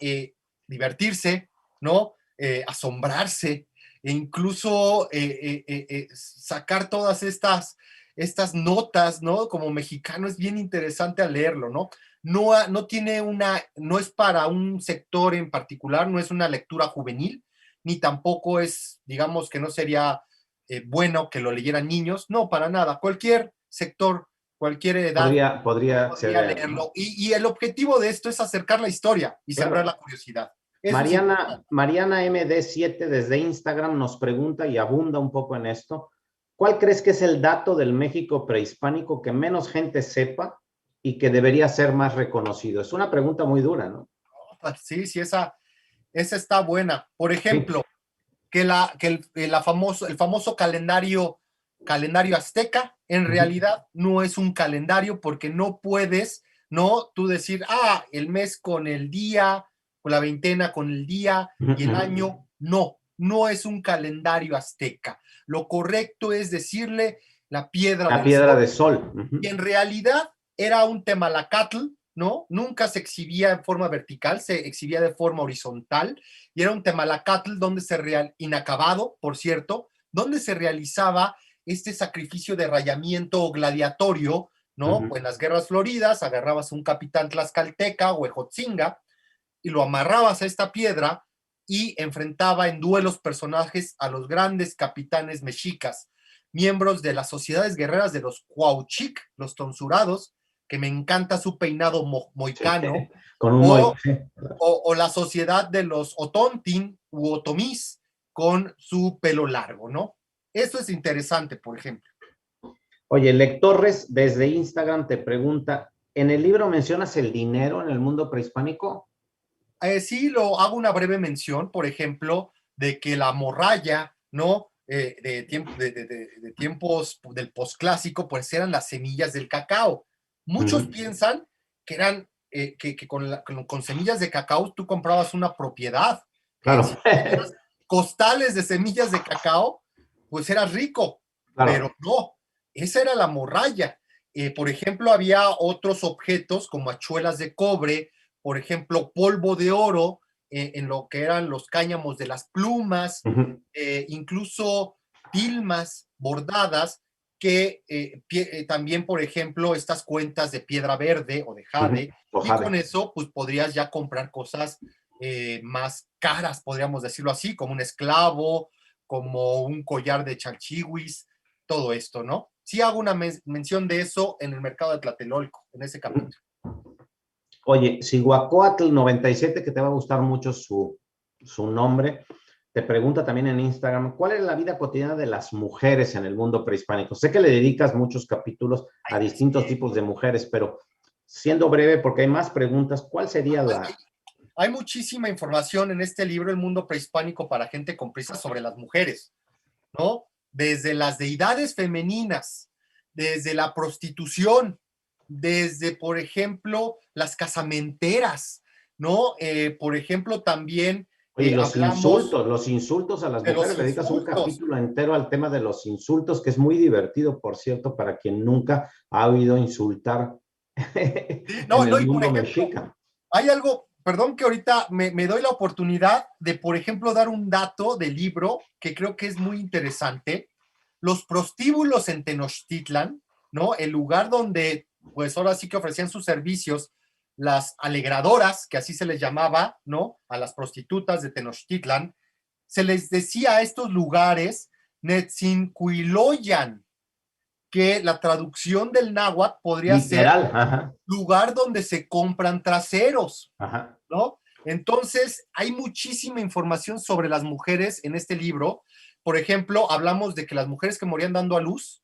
Speaker 2: divertirse, ¿no? Asombrarse e incluso sacar todas estas notas, ¿no? Como mexicano es bien interesante al leerlo, ¿no? No tiene no es para un sector en particular, no es una lectura juvenil, ni tampoco es, digamos que no sería bueno que lo leyeran niños, no, para nada. Cualquier sector, cualquier edad
Speaker 1: podría
Speaker 2: leerlo. ¿No? Y el objetivo de esto es acercar la historia y sembrar la curiosidad.
Speaker 1: Mariana MD7 desde Instagram nos pregunta y abunda un poco en esto. ¿Cuál crees que es el dato del México prehispánico que menos gente sepa y que debería ser más reconocido? Es una pregunta muy dura, ¿no?
Speaker 2: Sí, esa está buena. Por ejemplo, sí, el famoso calendario azteca, en realidad no es un calendario porque no puedes, ¿no? Tú decir, el mes con el día, con la veintena con el día y el año. No es un calendario azteca. Lo correcto es decirle la piedra
Speaker 1: de sol.
Speaker 2: Y en realidad era un temalacatl, ¿no? Nunca se exhibía en forma vertical, se exhibía de forma horizontal, y era un temalacatl inacabado, por cierto, donde se realizaba este sacrificio de rayamiento gladiatorio, ¿no? En las guerras floridas agarrabas a un capitán tlaxcalteca o ejotzinga y lo amarrabas a esta piedra y enfrentaba en duelos personajes a los grandes capitanes mexicas. miembros de las sociedades guerreras de los Cuauchic, los tonsurados, que me encanta su peinado moicano,
Speaker 1: Sí, con un moi.
Speaker 2: o la sociedad de los Otontin u Otomís con su pelo largo, ¿no? Eso es interesante, por ejemplo.
Speaker 1: Oye, Lec Torres desde Instagram te pregunta, ¿en el libro mencionas el dinero en el mundo prehispánico?
Speaker 2: Sí, lo hago una breve mención, por ejemplo, de que la morralla, ¿no? De tiempos del posclásico, pues eran las semillas del cacao. Muchos piensan que eran que con semillas de cacao tú comprabas una propiedad, que
Speaker 1: Claro.
Speaker 2: si tenías costales de semillas de cacao, pues eras rico,
Speaker 1: Claro.
Speaker 2: pero no, esa era la morralla. Por ejemplo, había otros objetos como hachuelas de cobre, por ejemplo, polvo de oro en lo que eran los cáñamos de las plumas, incluso tilmas bordadas que también, por ejemplo, estas cuentas de piedra verde o de jade, y con eso pues podrías ya comprar cosas más caras, podríamos decirlo así, como un esclavo, como un collar de chalchihuis, todo esto, ¿no? Sí hago una mención de eso en el mercado de Tlatelolco, en ese capítulo.
Speaker 1: Oye, Siguacoatl 97, que te va a gustar mucho su nombre, te pregunta también en Instagram, ¿cuál es la vida cotidiana de las mujeres en el mundo prehispánico? Sé que le dedicas muchos capítulos a distintos tipos de mujeres, pero siendo breve, porque hay más preguntas, ¿cuál sería la...?
Speaker 2: Hay muchísima información en este libro, El mundo prehispánico para gente con prisa, sobre las mujeres, ¿no? Desde las deidades femeninas, desde la prostitución, desde, por ejemplo, las casamenteras, ¿no? Por ejemplo, también
Speaker 1: Oye,
Speaker 2: hablamos
Speaker 1: los insultos a las
Speaker 2: de los
Speaker 1: mujeres, le dedicas un
Speaker 2: insultos.
Speaker 1: capítulo entero al tema de los insultos, que es muy divertido, por cierto, para quien nunca ha oído insultar
Speaker 2: No,
Speaker 1: en
Speaker 2: no,
Speaker 1: el
Speaker 2: y por
Speaker 1: mundo
Speaker 2: ejemplo,
Speaker 1: mexica.
Speaker 2: hay algo, perdón que ahorita me doy la oportunidad de, por ejemplo, dar un dato del libro que creo que es muy interesante. Los prostíbulos en Tenochtitlan, ¿no? El lugar donde, pues ahora sí que ofrecían sus servicios las alegradoras, que así se les llamaba, ¿no? A las prostitutas de Tenochtitlan, se les decía a estos lugares Netzincuiloyan, que la traducción del náhuatl podría ser
Speaker 1: Literal, ajá.
Speaker 2: lugar donde se compran traseros,
Speaker 1: Ajá.
Speaker 2: ¿no? Entonces, hay muchísima información sobre las mujeres en este libro. Por ejemplo, hablamos de que las mujeres que morían dando a luz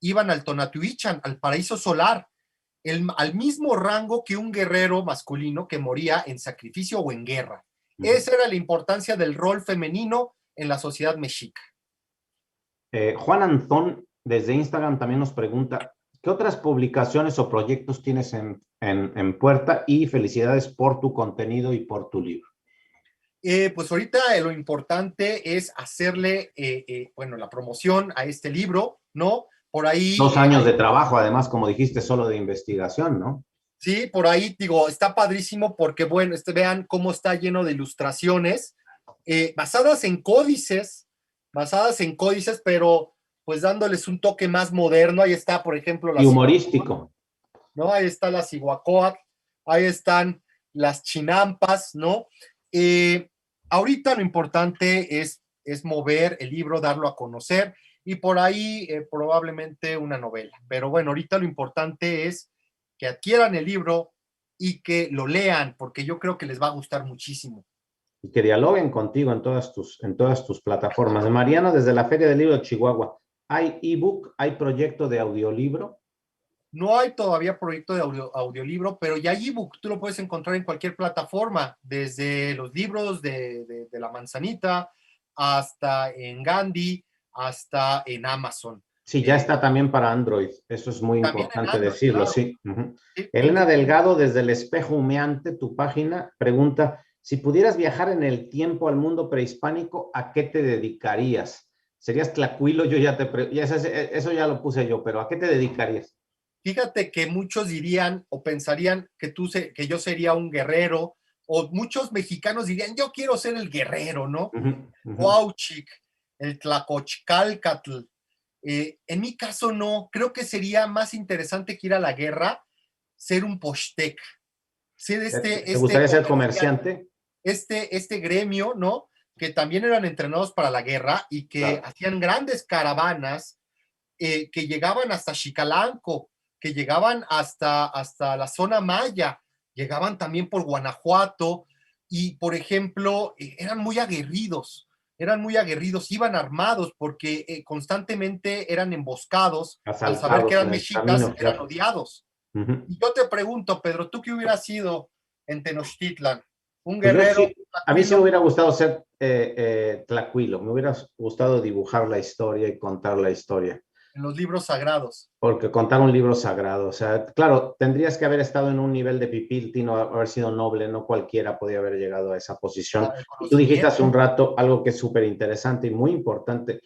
Speaker 2: iban al Tonatiuhichan, al paraíso solar, al mismo rango que un guerrero masculino que moría en sacrificio o en guerra. Esa era la importancia del rol femenino en la sociedad mexica.
Speaker 1: Juan Antón, desde Instagram, también nos pregunta, ¿qué otras publicaciones o proyectos tienes en puerta? Y felicidades por tu contenido y por tu libro.
Speaker 2: Pues ahorita lo importante es hacerle, bueno, la promoción a este libro, ¿no? Por ahí...
Speaker 1: 2 años de trabajo, además, como dijiste, solo de investigación, ¿no?
Speaker 2: Sí, por ahí, digo, está padrísimo porque, bueno, vean cómo está lleno de ilustraciones basadas en códices, pero pues dándoles un toque más moderno. Ahí está, por ejemplo,
Speaker 1: Y humorístico.
Speaker 2: ¿no? Ahí está la Cihuacóatl, ahí están las chinampas, ¿no? Ahorita lo importante es mover el libro, darlo a conocer, y por ahí probablemente una novela. Pero bueno, ahorita lo importante es que adquieran el libro y que lo lean, porque yo creo que les va a gustar muchísimo.
Speaker 1: Y que dialoguen contigo en todas tus plataformas. Mariano, desde la Feria del Libro de Chihuahua, ¿hay ebook, hay proyecto de audiolibro?
Speaker 2: No hay todavía proyecto de audiolibro, pero ya hay ebook, tú lo puedes encontrar en cualquier plataforma, desde los libros de La Manzanita, hasta en Gandhi, hasta en Amazon.
Speaker 1: Sí, ya está también para Android. Eso es muy
Speaker 2: También en
Speaker 1: importante
Speaker 2: Android,
Speaker 1: decirlo,
Speaker 2: claro.
Speaker 1: sí.
Speaker 2: Sí,
Speaker 1: Elena Delgado, desde el Espejo Humeante, tu página, pregunta, si pudieras viajar en el tiempo al mundo prehispánico, ¿a qué te dedicarías? ¿Serías tlacuilo? Yo ya eso ya lo puse yo, pero ¿a qué te dedicarías?
Speaker 2: Fíjate que muchos dirían o pensarían que yo sería un guerrero, o muchos mexicanos dirían, yo quiero ser el guerrero, ¿no? Cuauchic, el Tlacochcalcatl. En mi caso no, creo que sería más interesante que ir a la guerra, ser un pochtec, ser
Speaker 1: ¿Te gustaría ser comerciante?
Speaker 2: este gremio, ¿no? Que también eran entrenados para la guerra y que
Speaker 1: Claro.
Speaker 2: hacían grandes caravanas que llegaban hasta Xicalanco, que llegaban hasta la zona maya, llegaban también por Guanajuato y, por ejemplo, eran muy aguerridos, iban armados porque constantemente eran emboscados, al saber que
Speaker 1: Asaltados
Speaker 2: eran
Speaker 1: en el
Speaker 2: mexicas,
Speaker 1: camino,
Speaker 2: eran
Speaker 1: claro.
Speaker 2: odiados.
Speaker 1: Ujú.
Speaker 2: Y yo te pregunto, Pedro, ¿tú qué hubieras sido en Tenochtitlan? ¿Un
Speaker 1: Pues yo
Speaker 2: guerrero
Speaker 1: sí, a mí sí me
Speaker 2: tranquilo
Speaker 1: hubiera gustado ser Tlacuilo, me hubiera gustado dibujar la historia y contar la historia,
Speaker 2: en los libros sagrados?
Speaker 1: porque contar un libro sagrado, o sea, claro, tendrías que haber estado en un nivel de pipiltino, haber sido noble, no cualquiera podía haber llegado a esa posición.
Speaker 2: El
Speaker 1: Y tú dijiste hace un
Speaker 2: conocimiento.
Speaker 1: rato algo que es súper interesante y muy importante.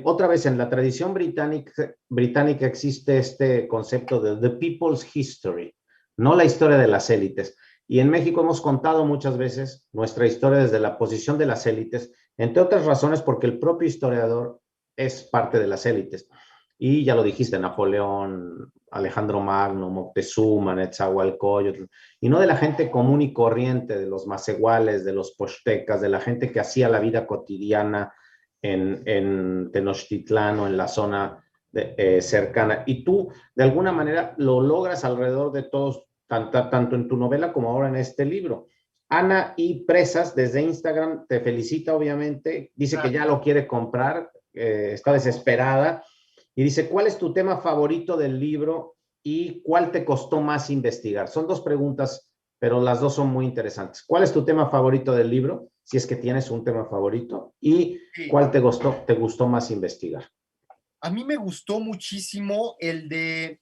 Speaker 1: Otra vez, en la tradición británica existe este concepto de the people's history, no la historia de las élites. Y en México hemos contado muchas veces nuestra historia desde la posición de las élites, entre otras razones porque el propio historiador es parte de las élites. Y ya lo dijiste, Napoleón, Alejandro Magno, Moctezuma, Netzahualcóyotl, y no de la gente común y corriente, de los macehuales, de los pochtecas, de la gente que hacía la vida cotidiana en Tenochtitlán o en la zona cercana. Y tú, de alguna manera, lo logras alrededor de todos, tanto en tu novela como ahora en este libro. Ana y Presas, desde Instagram, te felicita, obviamente, dice que ya lo quiere comprar, está desesperada, y dice, ¿cuál es tu tema favorito del libro y cuál te costó más investigar? Son dos preguntas, pero las dos son muy interesantes. ¿Cuál es tu tema favorito del libro? Si es que tienes un tema favorito. ¿Y
Speaker 2: Sí.
Speaker 1: cuál te gustó más investigar?
Speaker 2: A mí me gustó muchísimo el de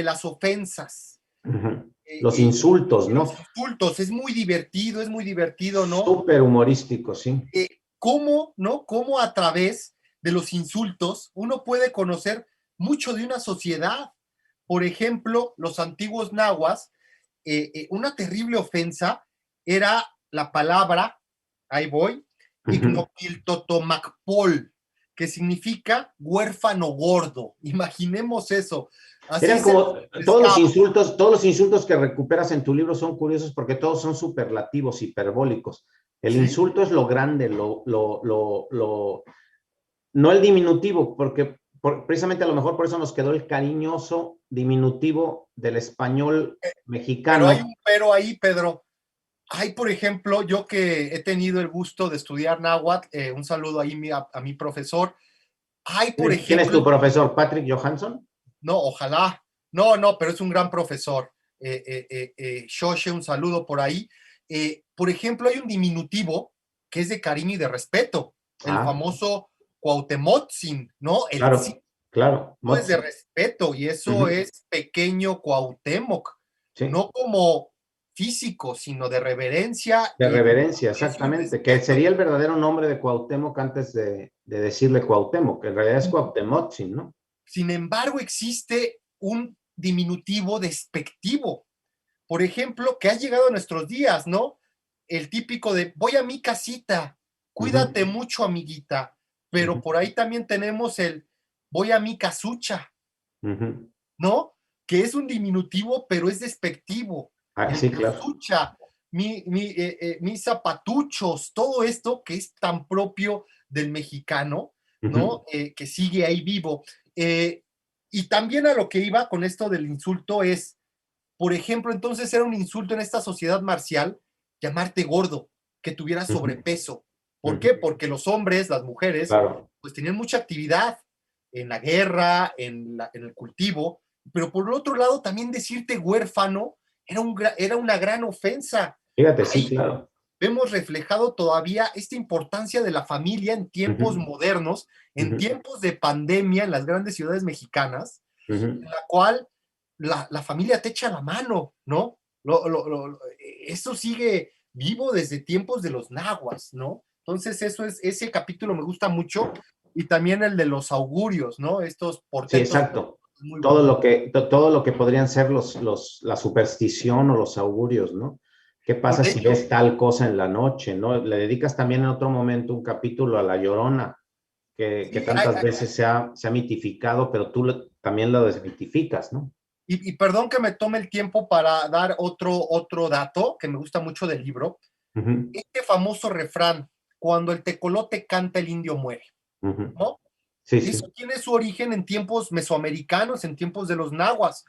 Speaker 2: las ofensas.
Speaker 1: Uh -huh.
Speaker 2: eh,
Speaker 1: Los
Speaker 2: eh,
Speaker 1: insultos,
Speaker 2: los
Speaker 1: ¿no?
Speaker 2: insultos, es muy divertido, ¿no?
Speaker 1: Súper humorístico, sí.
Speaker 2: ¿Cómo, no? Cómo a través de los insultos uno puede conocer mucho de una sociedad. Por ejemplo, los antiguos nahuas, una terrible ofensa era la palabra, ahí voy,
Speaker 1: Uh -huh.
Speaker 2: Ignopiltotomacpol, que significa huérfano gordo. Imaginemos eso. Así
Speaker 1: Eran
Speaker 2: se
Speaker 1: como
Speaker 2: pescaba.
Speaker 1: todos los insultos que recuperas en tu libro son curiosos porque todos son superlativos, hiperbólicos. El
Speaker 2: ¿Sí?
Speaker 1: insulto es lo grande, no el diminutivo, porque precisamente a lo mejor por eso nos quedó el cariñoso diminutivo del español
Speaker 2: Pero hay
Speaker 1: mexicano.
Speaker 2: un pero ahí, Pedro. Hay, por ejemplo, yo que he tenido el gusto de estudiar náhuatl, un saludo ahí a mi profesor. Hay, por
Speaker 1: ¿Quién es
Speaker 2: ejemplo,
Speaker 1: tu profesor? ¿Patrick Johansson?
Speaker 2: no, ojalá, no, pero es un gran profesor. Shoshe, un saludo por ahí. Por ejemplo, hay un diminutivo que es de cariño y de respeto, el
Speaker 1: Ah,
Speaker 2: famoso Cuauhtemotzin, ¿no? El sí
Speaker 1: claro, claro,
Speaker 2: es de
Speaker 1: Motsi.
Speaker 2: respeto y
Speaker 1: Uh
Speaker 2: eso
Speaker 1: -huh.
Speaker 2: es pequeño Cuauhtémoc,
Speaker 1: Sí,
Speaker 2: no como físico, sino de reverencia
Speaker 1: de
Speaker 2: y
Speaker 1: reverencia,
Speaker 2: aprecio y
Speaker 1: exactamente, que
Speaker 2: respeto.
Speaker 1: sería el verdadero nombre de Cuauhtémoc antes de decirle Cuauhtémoc, que en realidad es Cuauhtémoc, ¿no?
Speaker 2: Sin embargo, existe un diminutivo despectivo, por ejemplo, que ha llegado a nuestros días, ¿no? El típico de voy a mi casita,
Speaker 1: Uh -huh.
Speaker 2: cuídate mucho, amiguita,
Speaker 1: Uh
Speaker 2: pero
Speaker 1: -huh.
Speaker 2: por ahí también tenemos el voy a mi casucha,
Speaker 1: Uh -huh.
Speaker 2: ¿no? Que es un diminutivo, pero es despectivo.
Speaker 1: Ah,
Speaker 2: El
Speaker 1: sí, claro.
Speaker 2: casucha, mis zapatuchos, todo esto que es tan propio del mexicano,
Speaker 1: Uh -huh.
Speaker 2: ¿no? Que sigue ahí vivo. Y también a lo que iba con esto del insulto es, por ejemplo, entonces era un insulto en esta sociedad marcial llamarte gordo, que tuvieras
Speaker 1: Uh -huh.
Speaker 2: sobrepeso.
Speaker 1: Uh
Speaker 2: ¿Por qué?
Speaker 1: -huh.
Speaker 2: Porque los hombres, las mujeres,
Speaker 1: Claro.
Speaker 2: pues tenían mucha actividad en la guerra, en el cultivo, pero por el otro lado también decirte huérfano era una gran ofensa.
Speaker 1: Fíjate, sí,
Speaker 2: Ahí
Speaker 1: claro.
Speaker 2: vemos reflejado todavía esta importancia de la familia en
Speaker 1: Uh
Speaker 2: tiempos
Speaker 1: -huh.
Speaker 2: modernos,
Speaker 1: Uh
Speaker 2: en
Speaker 1: -huh.
Speaker 2: tiempos de pandemia en las grandes ciudades mexicanas,
Speaker 1: Uh
Speaker 2: en
Speaker 1: -huh.
Speaker 2: la cual la familia te echa la mano, ¿no? Eso sigue vivo desde tiempos de los nahuas, ¿no? Entonces, ese capítulo me gusta mucho y también el de los augurios, ¿no? Estos
Speaker 1: Sí,
Speaker 2: portentos
Speaker 1: exacto.
Speaker 2: muy bonito.
Speaker 1: Todo lo que podrían ser la superstición o los augurios, ¿no? ¿Qué
Speaker 2: Por
Speaker 1: pasa si
Speaker 2: hecho,
Speaker 1: ves tal cosa en la noche, ¿no? Le dedicas también en otro momento un capítulo a La Llorona, que
Speaker 2: sí,
Speaker 1: tantas veces se ha mitificado, pero también lo desmitificas, ¿no?
Speaker 2: y perdón que me tome el tiempo para dar otro dato que me gusta mucho del libro.
Speaker 1: Uh -huh.
Speaker 2: Este famoso refrán, cuando el tecolote canta, el indio muere,
Speaker 1: Uh -huh.
Speaker 2: ¿no?
Speaker 1: Sí, sí.
Speaker 2: Eso tiene su origen en tiempos mesoamericanos, en tiempos de los nahuas.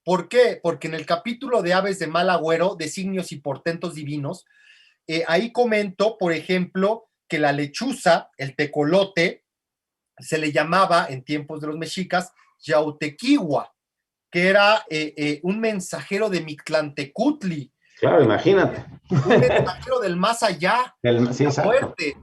Speaker 2: ¿Por qué? Porque en el capítulo de Aves de Mal Agüero, designios y portentos divinos, ahí comento, por ejemplo, que la lechuza, el tecolote, se le llamaba en tiempos de los mexicas Yautequiwa, que era un mensajero de Mictlantecutli,
Speaker 1: Claro, imagínate.
Speaker 2: un mensajero del más allá,
Speaker 1: Sí,
Speaker 2: la
Speaker 1: exacto.
Speaker 2: muerte.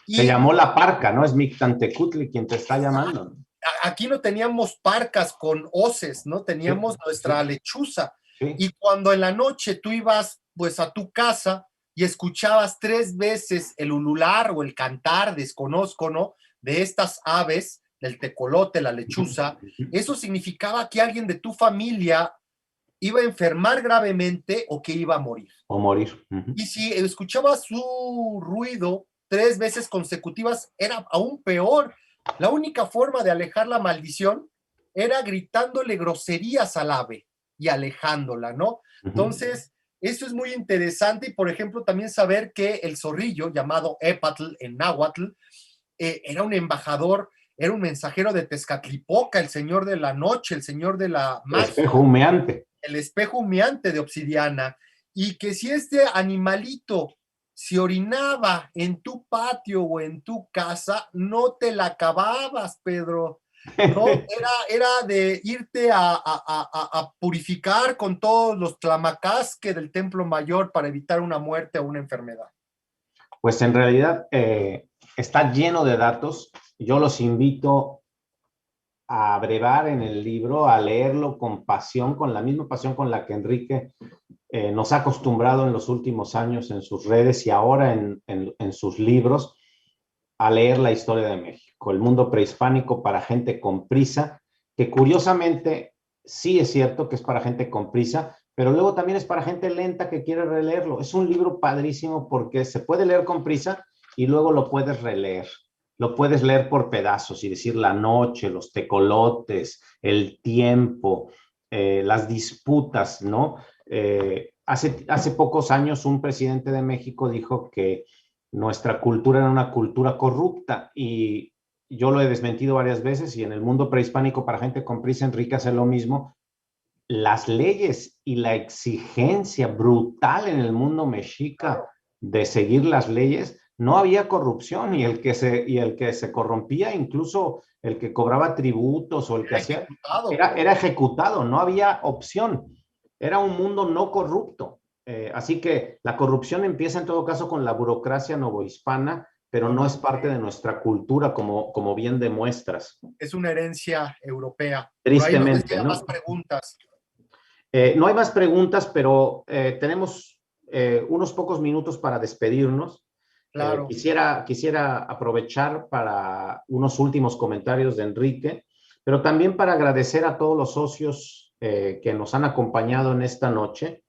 Speaker 1: Se
Speaker 2: Y
Speaker 1: llamó la parca, ¿no? Es Mictantecutli quien te está llamando.
Speaker 2: aquí no teníamos parcas con hoces, ¿no?
Speaker 1: Sí,
Speaker 2: Teníamos
Speaker 1: sí,
Speaker 2: nuestra lechuza.
Speaker 1: sí.
Speaker 2: Y cuando en la noche tú ibas pues a tu casa y escuchabas 3 veces el ulular o el cantar, desconozco, ¿no? De estas aves, del tecolote, la lechuza, eso significaba que alguien de tu familia iba a enfermar gravemente o que iba a morir.
Speaker 1: O morir.
Speaker 2: Y si escuchabas su ruido 3 veces consecutivas, era aún peor. La única forma de alejar la maldición era gritándole groserías al ave y alejándola, ¿no? Entonces, eso es muy interesante y, por ejemplo, también saber que el zorrillo, llamado Epatl en náhuatl, era un embajador, era un mensajero de Tezcatlipoca, el señor de la noche, el señor de la
Speaker 1: El
Speaker 2: magia,
Speaker 1: espejo humeante.
Speaker 2: el espejo humeante de obsidiana, y que si este animalito se orinaba en tu patio o en tu casa, no te la acababas, Pedro. No, era de irte a purificar con todos los tlamacasque del templo mayor para evitar una muerte o una enfermedad.
Speaker 1: Pues en realidad está lleno de datos. Yo los invito a brevar en el libro, a leerlo con pasión, con la misma pasión con la que Enrique nos ha acostumbrado en los últimos años en sus redes y ahora en sus libros, a leer la historia de México, el mundo prehispánico para gente con prisa, que curiosamente sí es cierto que es para gente con prisa, pero luego también es para gente lenta que quiere releerlo. Es un libro padrísimo porque se puede leer con prisa y luego lo puedes releer. Lo puedes leer por pedazos y decir la noche, los tecolotes, el tiempo, las disputas, ¿no? Hace pocos años un presidente de México dijo que nuestra cultura era una cultura corrupta y yo lo he desmentido varias veces y en el mundo prehispánico para gente con prisa Enrique hace lo mismo. Las leyes y la exigencia brutal en el mundo mexica de seguir las leyes, no había corrupción y el que se corrompía, incluso el que cobraba tributos o el que hacía, era ejecutado, no había opción. Era un mundo no corrupto. Así que la corrupción empieza en todo caso con la burocracia novohispana, pero no es parte de nuestra cultura, como bien demuestras.
Speaker 2: Es una herencia europea. Por ahí nos
Speaker 1: Tristemente,
Speaker 2: decía
Speaker 1: ¿no?
Speaker 2: más preguntas.
Speaker 1: No hay más preguntas, pero tenemos unos pocos minutos para despedirnos.
Speaker 2: Claro.
Speaker 1: Quisiera aprovechar para unos últimos comentarios de Enrique, pero también para agradecer a todos los socios que nos han acompañado en esta noche.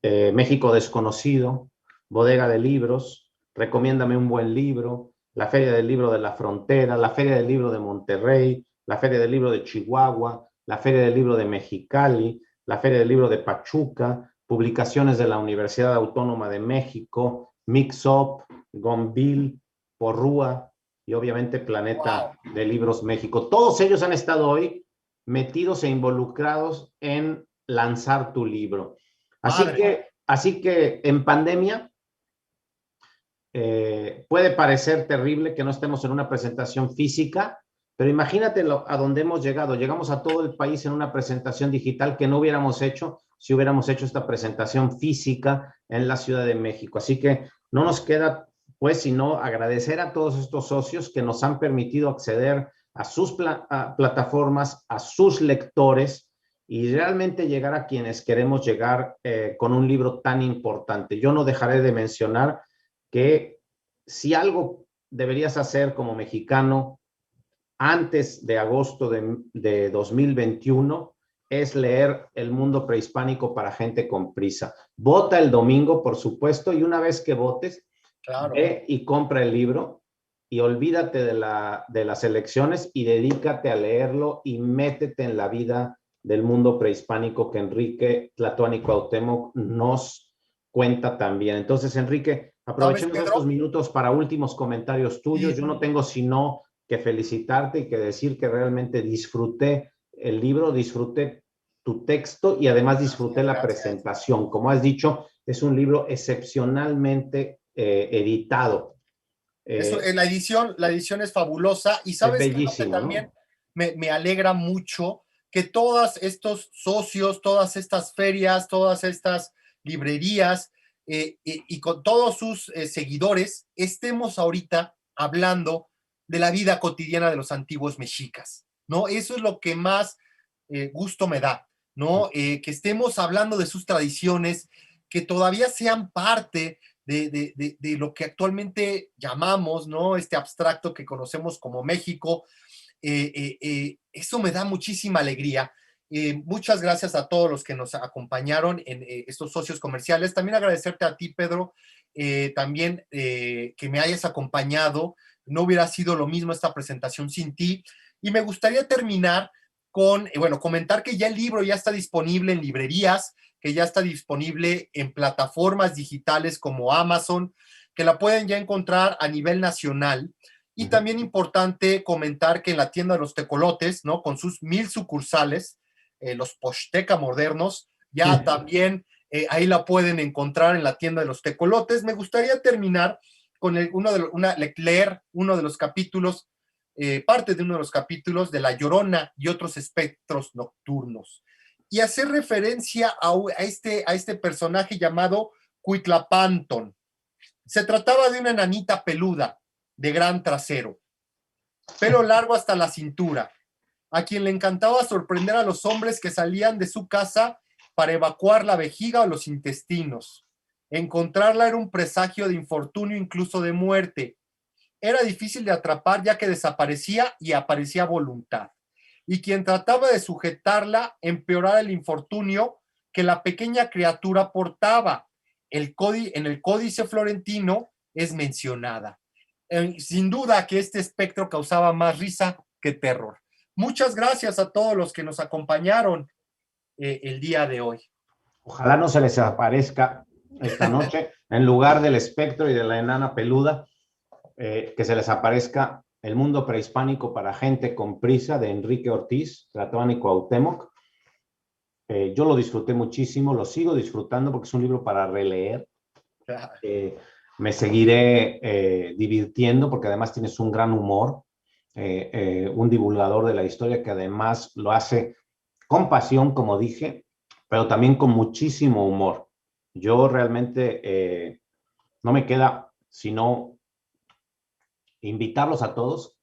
Speaker 1: México Desconocido, Bodega de Libros, Recomiéndame un buen libro, la Feria del Libro de la Frontera, la Feria del Libro de Monterrey, la Feria del Libro de Chihuahua, la Feria del Libro de Mexicali, la Feria del Libro de Pachuca, publicaciones de la Universidad Autónoma de México, Mix Up, Gonville, Porrúa y obviamente Planeta de Libros México. Todos ellos han estado hoy metidos e involucrados en lanzar tu libro. Así que en pandemia puede parecer terrible que no estemos en una presentación física, pero imagínate a dónde hemos llegado. Llegamos a todo el país en una presentación digital que no hubiéramos hecho si hubiéramos hecho esta presentación física en la Ciudad de México. Así que no nos queda pues sino agradecer a todos estos socios que nos han permitido acceder a sus plataformas, a sus lectores, y realmente llegar a quienes queremos llegar con un libro tan importante. Yo no dejaré de mencionar que si algo deberías hacer como mexicano antes de agosto de 2021 es leer El mundo prehispánico para gente con prisa. Vota el domingo, por supuesto, y una vez que votes, ve y compra el libro y olvídate de las elecciones y dedícate a leerlo y métete en la vida del mundo prehispánico que Enrique Tlatoani Cuauhtémoc nos cuenta también. Entonces, Enrique, aprovechemos estos minutos para últimos comentarios tuyos. Yo no tengo sino que felicitarte y que decir que realmente disfruté el libro, disfruté tu texto y además disfruté la presentación. Como has dicho, es un libro excepcionalmente editado.
Speaker 2: La edición es fabulosa y
Speaker 1: Es
Speaker 2: sabes que
Speaker 1: bellísimo,
Speaker 2: también
Speaker 1: ¿no?
Speaker 2: me alegra mucho que todos estos socios, todas estas ferias, todas estas librerías y con todos sus seguidores estemos ahorita hablando de la vida cotidiana de los antiguos mexicas, ¿no? Eso es lo que más gusto me da, ¿no? Que estemos hablando de sus tradiciones, que todavía sean parte de lo que actualmente llamamos, ¿no? Este abstracto que conocemos como México. Eso me da muchísima alegría. Muchas gracias a todos los que nos acompañaron en estos socios comerciales. También agradecerte a ti, Pedro, también que me hayas acompañado. No hubiera sido lo mismo esta presentación sin ti. Y me gustaría terminar con, bueno, comentar que ya el libro ya está disponible en librerías, que ya está disponible en plataformas digitales como Amazon, que la pueden ya encontrar a nivel nacional. Y también importante comentar que en la tienda de los tecolotes, ¿no? Con sus 1000 sucursales, los Posteca modernos, ya también ahí la pueden encontrar en la tienda de los tecolotes. Me gustaría terminar con leer uno de los capítulos, parte de uno de los capítulos de La Llorona y otros espectros nocturnos. Y hacer referencia a este personaje llamado Cuitlapanton. Se trataba de una nanita peluda, de gran trasero, pelo largo hasta la cintura, a quien le encantaba sorprender a los hombres que salían de su casa para evacuar la vejiga o los intestinos. Encontrarla era un presagio de infortunio, incluso de muerte. Era difícil de atrapar ya que desaparecía y aparecía a voluntad. Y quien trataba de sujetarla empeoraba el infortunio que la pequeña criatura portaba. En el Códice Florentino es mencionada. Sin duda que este espectro causaba más risa que terror. Muchas gracias a todos los que nos acompañaron el día de hoy.
Speaker 1: Ojalá no se les aparezca esta noche, en lugar del espectro y de la enana peluda, que se les aparezca El mundo prehispánico para gente con prisa, de Enrique Ortiz, Tlatoani Cuauhtémoc. Yo lo disfruté muchísimo, lo sigo disfrutando porque es un libro para releer. Me seguiré divirtiendo porque además tienes un gran humor, un divulgador de la historia que además lo hace con pasión, como dije, pero también con muchísimo humor. Yo realmente no me queda sino invitarlos a todos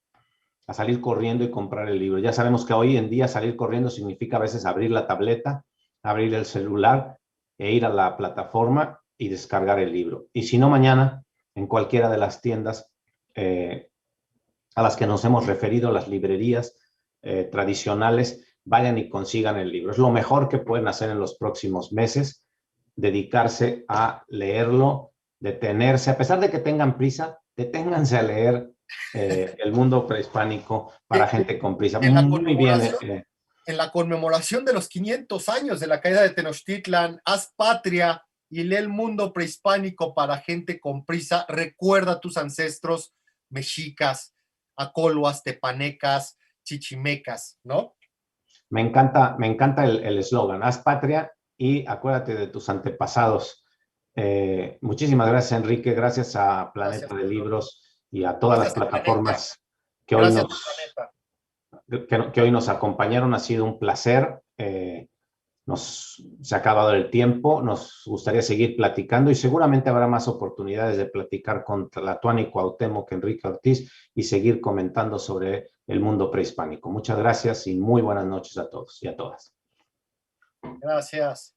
Speaker 1: a salir corriendo y comprar el libro. Ya sabemos que hoy en día salir corriendo significa a veces abrir la tableta, abrir el celular e ir a la plataforma y descargar el libro. Y si no, mañana en cualquiera de las tiendas a las que nos hemos referido, las librerías tradicionales, vayan y consigan el libro. Es lo mejor que pueden hacer en los próximos meses, dedicarse a leerlo, detenerse, a pesar de que tengan prisa, deténganse a leer El mundo prehispánico para gente con prisa. Muy bien.
Speaker 2: En la conmemoración de los 500 años de la caída de Tenochtitlan, haz patria y lee El mundo prehispánico para gente con prisa. Recuerda a tus ancestros mexicas, acoluas, tepanecas, chichimecas, ¿no?
Speaker 1: Me encanta el eslogan, haz patria y acuérdate de tus antepasados. Muchísimas gracias, Enrique. Gracias a Planeta
Speaker 2: Gracias,
Speaker 1: de Libros y a todas las plataformas que hoy, que hoy nos acompañaron. Ha sido un placer. Se ha acabado el tiempo. Nos gustaría seguir platicando y seguramente habrá más oportunidades de platicar con Tlatoani Cuauhtémoc, Enrique Ortiz y seguir comentando sobre el mundo prehispánico. Muchas gracias y muy buenas noches a todos y a todas.
Speaker 2: Gracias.